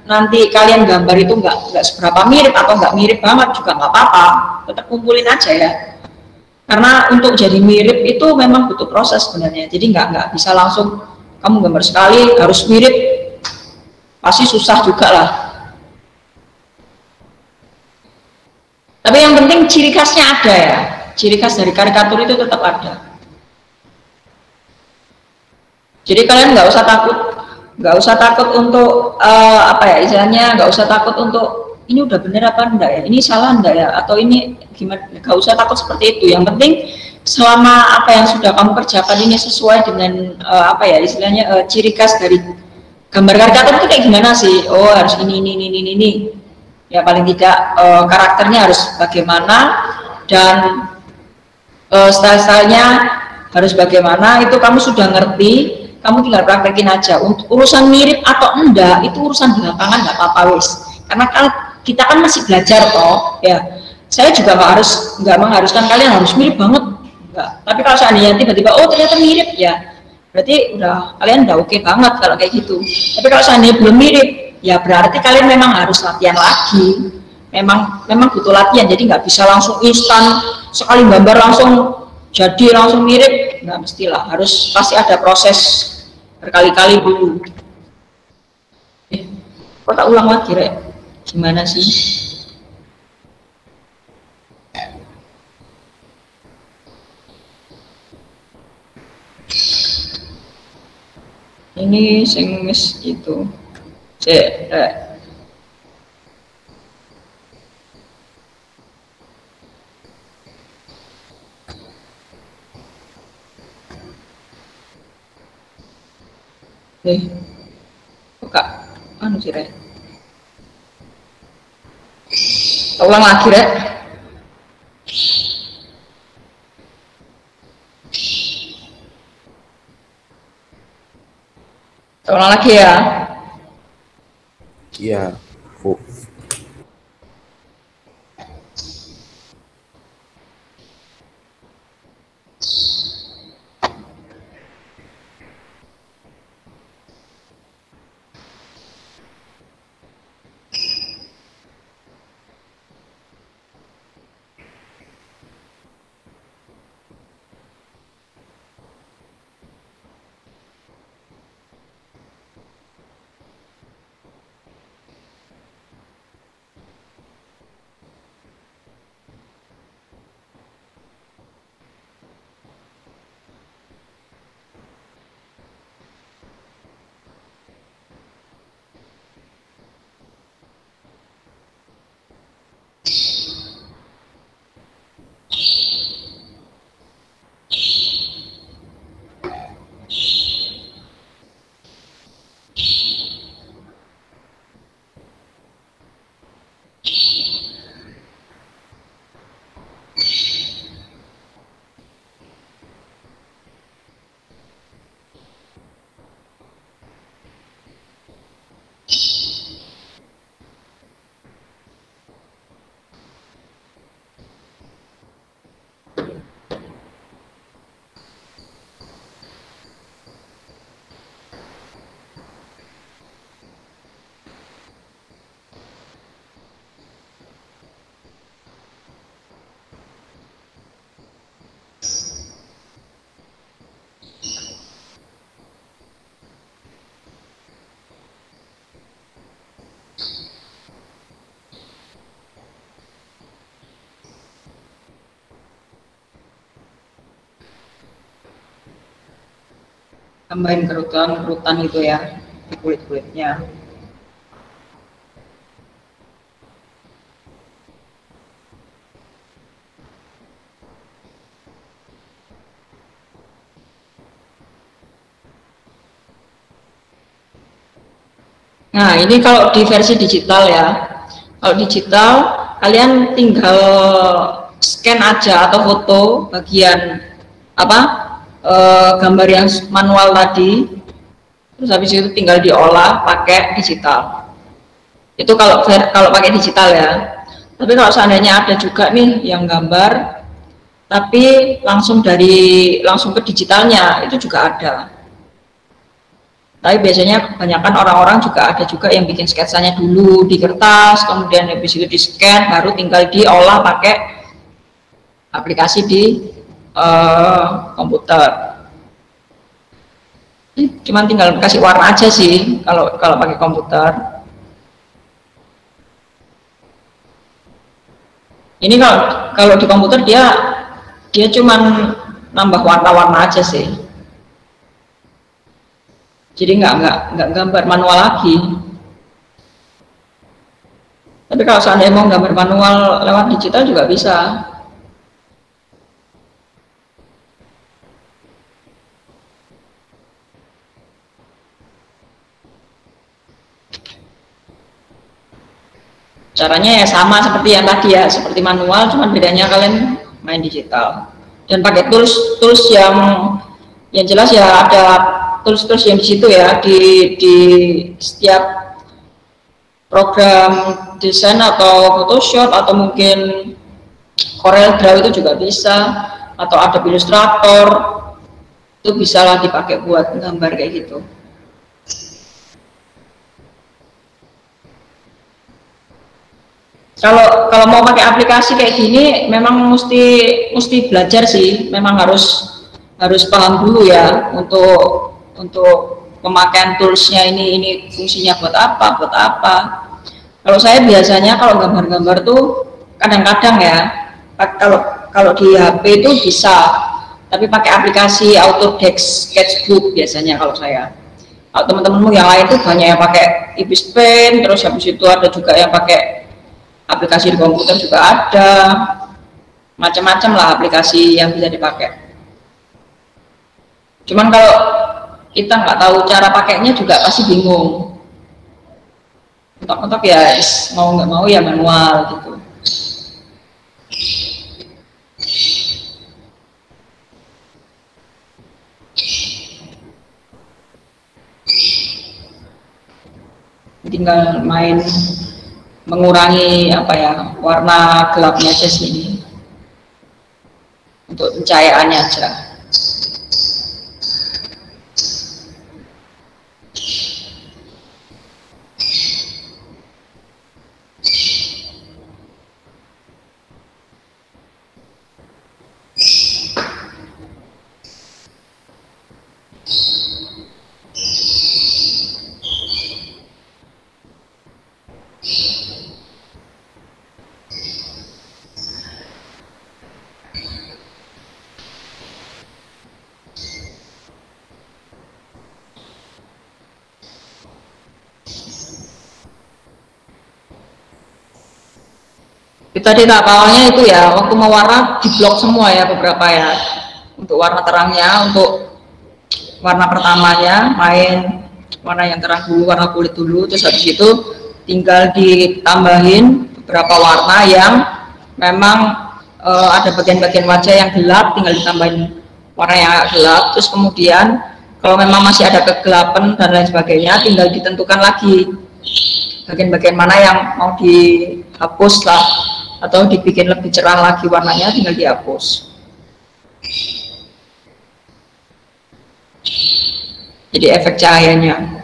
[SPEAKER 3] nanti kalian gambar itu nggak seberapa mirip atau nggak mirip banget juga nggak apa-apa, tetap kumpulin aja ya. Karena untuk jadi mirip itu memang butuh proses sebenarnya. Jadi nggak bisa langsung kamu gambar sekali harus mirip, pasti susah juga lah. Tapi yang penting ciri khasnya ada ya, ciri khas dari karikatur itu tetap ada. Jadi kalian nggak usah takut untuk apa ya istilahnya, nggak usah takut untuk ini udah bener apa enggak ya, ini salah enggak ya, atau ini gimana, nggak usah takut seperti itu. Yang penting selama apa yang sudah kamu kerjakan ini sesuai dengan apa ya istilahnya ciri khas dari gambar karikatur itu kayak gimana sih, oh harus ini. Ya paling tidak karakternya harus bagaimana dan style-stylenya harus bagaimana, itu kamu sudah ngerti, kamu tinggal praktekin aja. Untuk urusan mirip atau enggak itu urusan belakangan, nggak apa-apa wis, karena kita kan masih belajar toh ya. Saya juga nggak mengharuskan kalian harus mirip banget, enggak. Tapi kalau seandainya tiba-tiba oh ternyata mirip, ya berarti kalian udah oke banget kalau kayak gitu. Tapi kalau seandainya belum mirip, ya berarti kalian memang harus latihan lagi, memang butuh latihan. Jadi nggak bisa langsung instan sekali gambar langsung jadi langsung mirip, nggak mestilah, harus pasti ada proses berkali-kali dulu. Kok tak ulang lagi Rek? Gimana sih? Ini sing itu cek kok anu sih Rek, ulang lagi Rek. Ulang lagi ya.
[SPEAKER 4] Iya, Bu.
[SPEAKER 3] Tambahin kerutan itu ya di kulit-kulitnya. Nah ini kalau di versi digital ya, kalau digital kalian tinggal scan aja atau foto bagian gambar yang manual tadi, terus habis itu tinggal diolah pakai digital. Itu kalau pakai digital ya. Tapi kalau seandainya ada juga nih yang gambar tapi langsung ke digitalnya, itu juga ada. Tapi biasanya kebanyakan orang-orang juga ada juga yang bikin sketsanya dulu di kertas, kemudian habis itu di scan, baru tinggal diolah pakai aplikasi di komputer. Cuman tinggal kasih warna aja sih kalau pakai komputer. Ini kalau di komputer dia cuman nambah warna-warna aja sih. Jadi nggak gambar manual lagi. Tapi kalau seandainya mau gambar manual lewat digital juga bisa. caranya ya sama seperti yang tadi ya, seperti manual, cuman bedanya kalian main digital dan pakai tools yang jelas ya, ada tools yang di situ ya, di setiap program desain atau Photoshop atau mungkin Corel Draw itu juga bisa, atau Adobe Illustrator itu bisa lah dipakai buat gambar kayak gitu. Kalau mau pakai aplikasi kayak gini memang mesti belajar sih, memang harus paham dulu ya untuk pemakaian toolsnya, ini fungsinya buat apa. Kalau saya biasanya kalau gambar-gambar tuh kadang-kadang ya, kalau di HP itu bisa, tapi pakai aplikasi Autodesk Sketchbook biasanya kalau saya. Kalau teman-temanmu yang lain tuh banyak yang pakai Ibis Pen, terus habis itu ada juga yang pakai aplikasi di komputer juga ada, macam-macam lah aplikasi yang bisa dipakai. Cuman kalau kita nggak tahu cara pakainya juga pasti bingung. Mentok-mentok ya mau nggak mau ya manual gitu. Tinggal main mengurangi warna gelapnya aja sini untuk pencahayaannya aja. Tadi tahap awalnya itu ya, waktu mau warna di blok semua ya, beberapa ya. Untuk warna terangnya, untuk warna pertamanya main warna yang terang dulu, warna kulit dulu, terus habis itu tinggal ditambahin beberapa warna yang memang ada bagian-bagian wajah yang gelap, tinggal ditambahin warna yang agak gelap. Terus kemudian kalau memang masih ada kegelapan dan lain sebagainya, tinggal ditentukan lagi bagian-bagian mana yang mau dihapus lah, atau dibikin lebih cerah lagi warnanya, tinggal dihapus. Jadi efek cahayanya.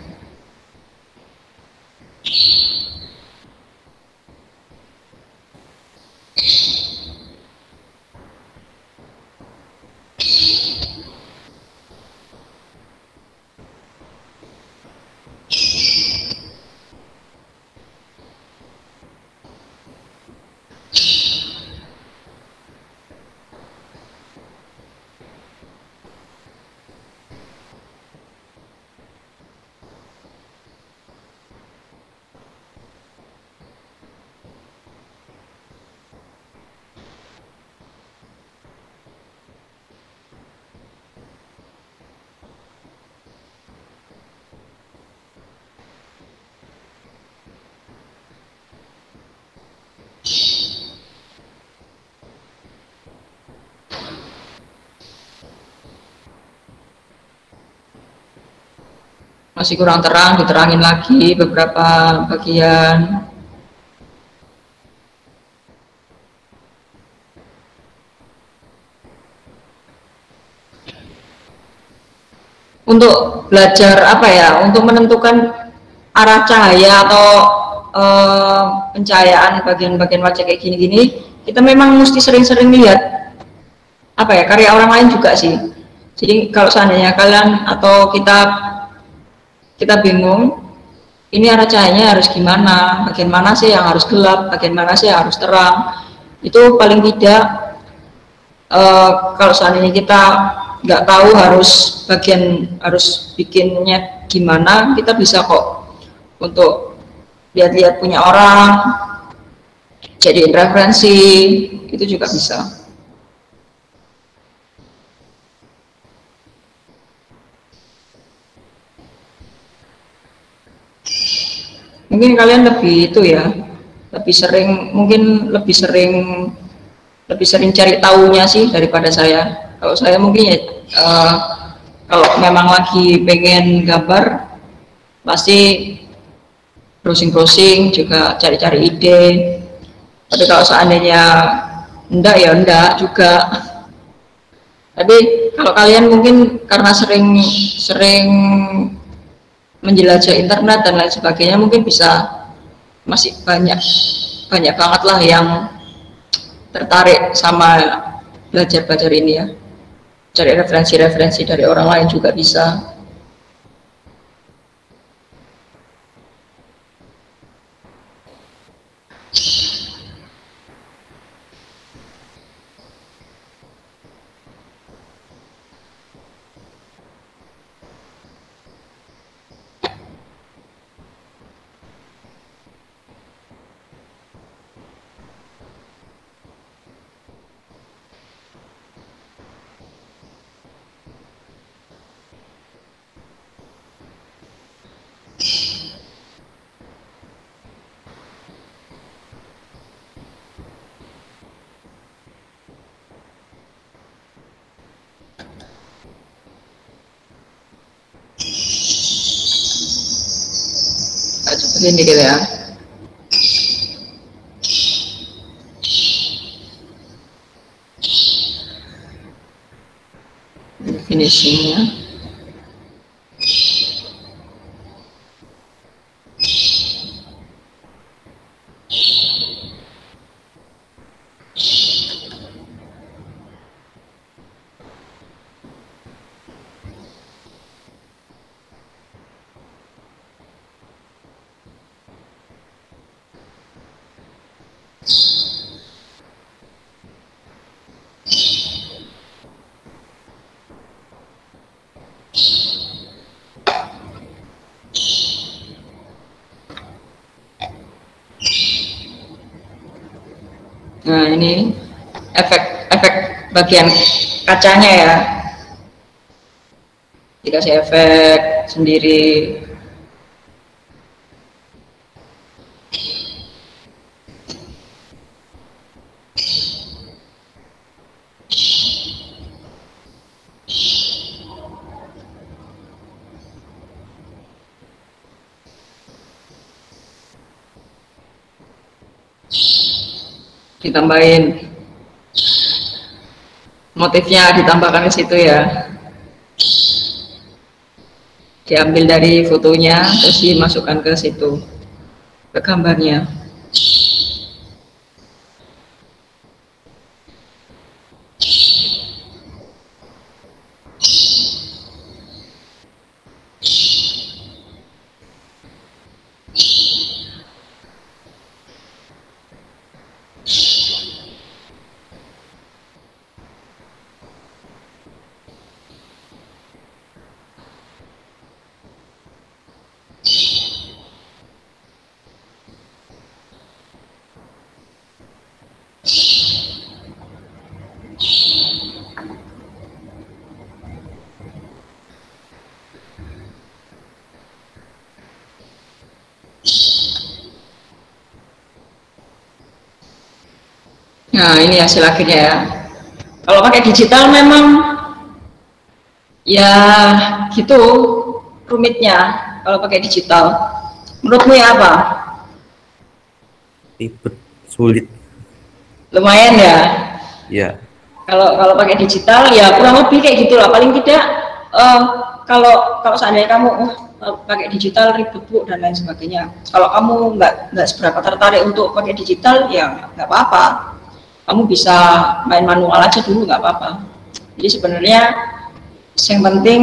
[SPEAKER 3] Masih kurang terang, diterangin lagi beberapa bagian. Untuk belajar untuk menentukan arah cahaya atau pencahayaan bagian-bagian wajah kayak gini-gini, kita memang mesti sering-sering lihat karya orang lain juga sih. Jadi kalau seandainya kalian atau kita bingung, ini arah cahayanya harus gimana, bagian mana sih yang harus gelap, bagian mana sih yang harus terang, itu paling tidak kalau seandainya kita nggak tahu harus bikinnya gimana, kita bisa kok untuk lihat-lihat punya orang, jadiin referensi, itu juga bisa. Mungkin kalian lebih itu ya, lebih sering, mungkin lebih sering cari tahunya sih daripada saya. Kalau saya mungkin ya kalau memang lagi pengen gambar pasti browsing juga, cari-cari ide. Tapi kalau seandainya enggak ya enggak juga. Tapi kalau kalian mungkin karena sering menjelajah internet dan lain sebagainya, mungkin bisa masih banyak banget lah yang tertarik sama belajar ini ya. Cari referensi dari orang lain juga bisa. Seperti ini gitu ya. Finishingnya. Nah ini efek bagian kacanya ya, dikasih efek sendiri. Ditambahin motifnya, ditambahkan ke situ ya, diambil dari fotonya terus dimasukkan ke situ, ke gambarnya. Nah ini hasil akhirnya ya. Kalau pakai digital memang ya gitu rumitnya kalau pakai digital. Menurutmu ya apa?
[SPEAKER 4] Ribet, sulit.
[SPEAKER 3] Lumayan ya.
[SPEAKER 4] Ya.
[SPEAKER 3] Kalau pakai digital ya kurang lebih kayak gitulah. Paling tidak kalau seandainya kamu pakai digital ribet Bu dan lain sebagainya. Kalau kamu nggak seberapa tertarik untuk pakai digital ya nggak apa-apa. Kamu bisa main manual aja dulu, nggak apa-apa. Jadi sebenarnya yang penting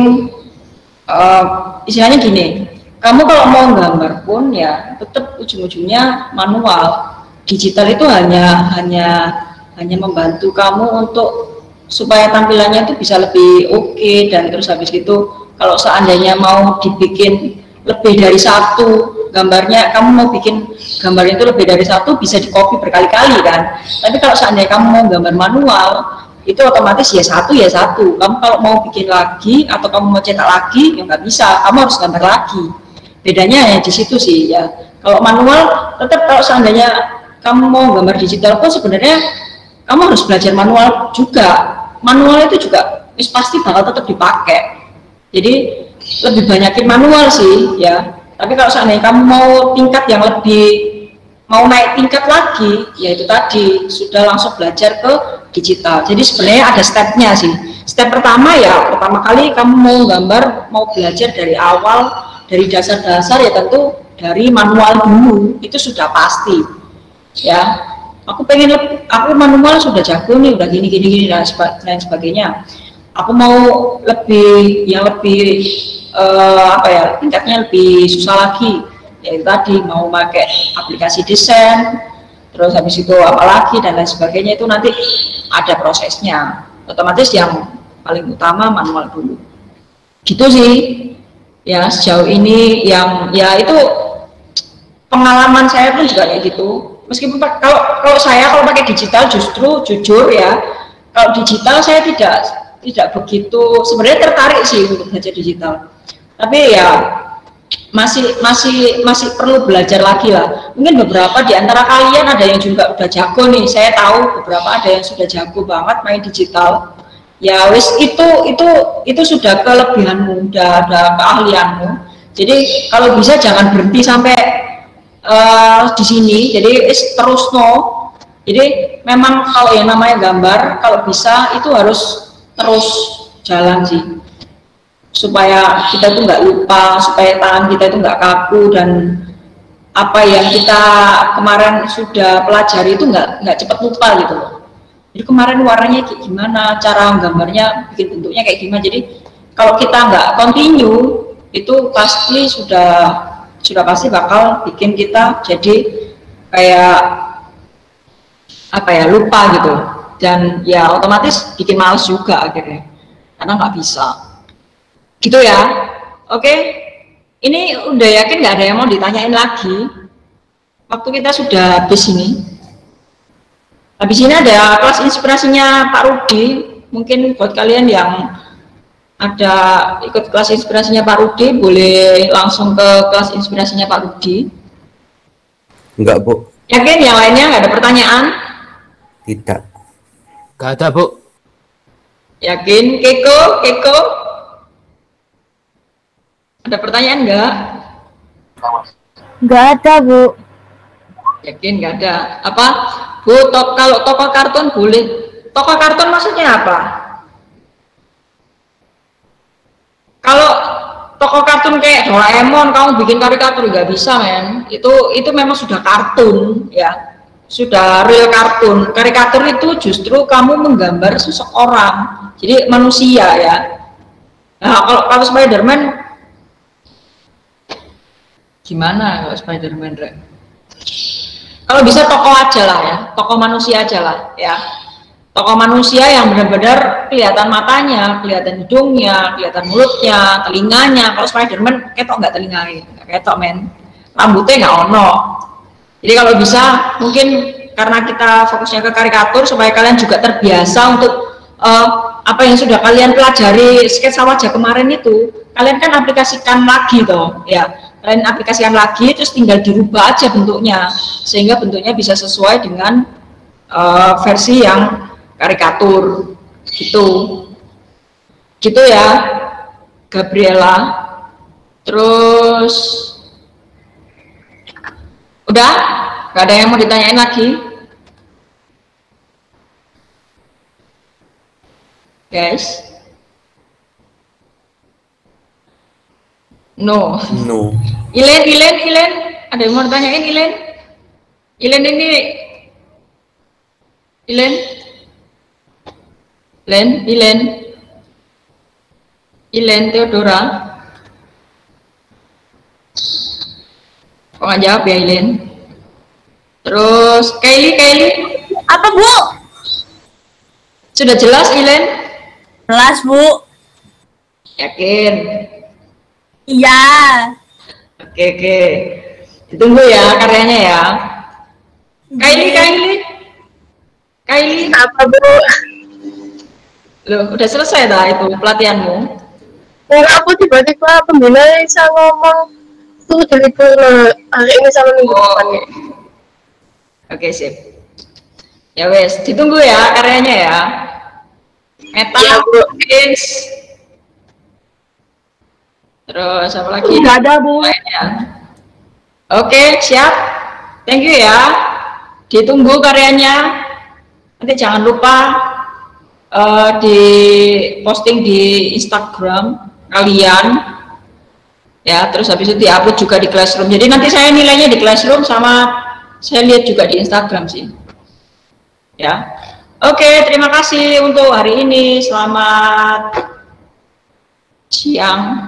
[SPEAKER 3] istilahnya gini, kamu kalau mau gambar pun ya tetap ujung-ujungnya manual. Digital itu hanya membantu kamu untuk supaya tampilannya itu bisa lebih oke, dan terus habis itu kalau seandainya mau dibikin lebih dari satu gambarnya, kamu mau bikin gambarnya itu lebih dari satu, bisa di copy berkali-kali kan. Tapi kalau seandainya kamu mau gambar manual itu otomatis ya satu. Kamu kalau mau bikin lagi atau kamu mau cetak lagi ya nggak bisa, kamu harus gambar lagi. Bedanya ya di situ sih ya. Kalau manual tetap kalau seandainya kamu mau gambar digital pun sebenarnya kamu harus belajar manual juga. Manual itu juga pasti bakal tetap dipakai. Jadi lebih banyakin manual sih ya. Tapi kalau seandainya kamu mau tingkat yang lebih, mau naik tingkat lagi, ya itu tadi sudah langsung belajar ke digital. Jadi sebenarnya ada stepnya sih. Step pertama ya, pertama kali kamu mau gambar, mau belajar dari awal, dari dasar-dasar ya tentu dari manual dulu, itu sudah pasti ya. Aku aku manual sudah jago nih, udah gini dan lain sebagainya. Aku mau lebih apa ya, tingkatnya lebih susah lagi, yaitu tadi mau pakai aplikasi desain, terus habis itu apalagi dan lain sebagainya, itu nanti ada prosesnya. Otomatis yang paling utama manual dulu. Gitu sih ya sejauh ini, yang ya itu pengalaman saya pun juga kayak gitu. Meskipun kalau saya kalau pakai digital justru jujur ya, kalau digital saya tidak begitu sebenarnya tertarik sih untuk belajar digital. Tapi ya masih perlu belajar lagi lah. Mungkin beberapa di antara kalian ada yang juga udah jago nih. Saya tahu beberapa ada yang sudah jago banget main digital. Ya wis itu sudah kelebihanmu, udah ada keahlianmu. Jadi kalau bisa jangan berhenti sampai di sini, jadi terus jadi memang kalau yang namanya gambar kalau bisa itu harus terus jalan sih, supaya kita itu nggak lupa, supaya tangan kita itu nggak kaku, dan apa yang kita kemarin sudah pelajari itu nggak cepat lupa gitu loh. Jadi kemarin warnanya kayak gimana, cara gambarnya, bikin bentuknya kayak gimana, jadi kalau kita nggak continue itu pasti sudah pasti bakal bikin kita jadi kayak apa ya, lupa gitu, dan ya otomatis bikin males juga akhirnya karena nggak bisa gitu ya. Oke, ini udah yakin nggak ada yang mau ditanyain lagi? Waktu kita sudah habis ini. Habis ini ada kelas inspirasinya Pak Rudi, mungkin buat kalian yang ada ikut kelas inspirasinya Pak Rudi, boleh langsung ke kelas inspirasinya Pak Rudi.
[SPEAKER 4] Enggak, Bu.
[SPEAKER 3] Yakin yang lainnya nggak ada pertanyaan?
[SPEAKER 4] Tidak.
[SPEAKER 5] Nggak ada, Bu.
[SPEAKER 3] Yakin? Keko? Ada pertanyaan nggak?
[SPEAKER 2] Nggak ada, Bu.
[SPEAKER 3] Yakin nggak ada? Apa? Bu, kalau tokoh kartun boleh. Tokoh kartun maksudnya apa? Kalau tokoh kartun kayak Doraemon kamu bikin karikatur nggak bisa, men. Itu memang sudah kartun ya, sudah real kartun. Karikatur itu justru kamu menggambar seseorang, jadi manusia ya. Nah, kalau Spiderman gimana kalau Spiderman, Rek? Kalau bisa tokoh aja lah ya, tokoh manusia aja lah ya. Tokoh manusia yang benar-benar kelihatan matanya, kelihatan hidungnya, kelihatan mulutnya, telinganya. Kalau Spiderman ketok nggak telinganya, nggak ketok, men. Rambutnya nggak ono. Jadi kalau bisa mungkin karena kita fokusnya ke karikatur supaya kalian juga terbiasa untuk apa yang sudah kalian pelajari sketsa wajah kemarin itu, kalian kan aplikasikan lagi toh ya. Kalian aplikasikan lagi terus tinggal dirubah aja bentuknya sehingga bentuknya bisa sesuai dengan versi yang karikatur gitu ya Gabriela. Terus udah gak ada yang mau ditanyain lagi, guys? No. Ilen ada yang mau ditanyain? Ilen Theodora. Kok nggak jawab ya, Ilen? Terus Kylie.
[SPEAKER 1] Apa, Bu?
[SPEAKER 3] Sudah jelas, Ilen?
[SPEAKER 1] Jelas, Bu.
[SPEAKER 3] Yakin?
[SPEAKER 1] Iya.
[SPEAKER 3] Oke. Ditunggu ya karyanya ya. Kylie.
[SPEAKER 6] Apa, Bu?
[SPEAKER 3] Loh, udah selesai dah itu pelatihanmu?
[SPEAKER 6] Aku tiba-tiba pembina bisa ngomong tuh diliput hari ini sama minggu depan ya.
[SPEAKER 3] Oke, sip. Ya wes, ditunggu ya karyanya ya. Meta,
[SPEAKER 6] Ya, Bu.
[SPEAKER 3] Vince. Terus apa lagi?
[SPEAKER 6] Nggak ada, Bu.
[SPEAKER 3] Lainnya. Oke, siap. Thank you ya. Ditunggu karyanya. Nanti jangan lupa di posting di Instagram kalian. Ya, terus habis itu diupload juga di Classroom. Jadi nanti saya nilainya di Classroom sama saya lihat juga di Instagram sih. Ya. Oke, terima kasih untuk hari ini. Selamat siang.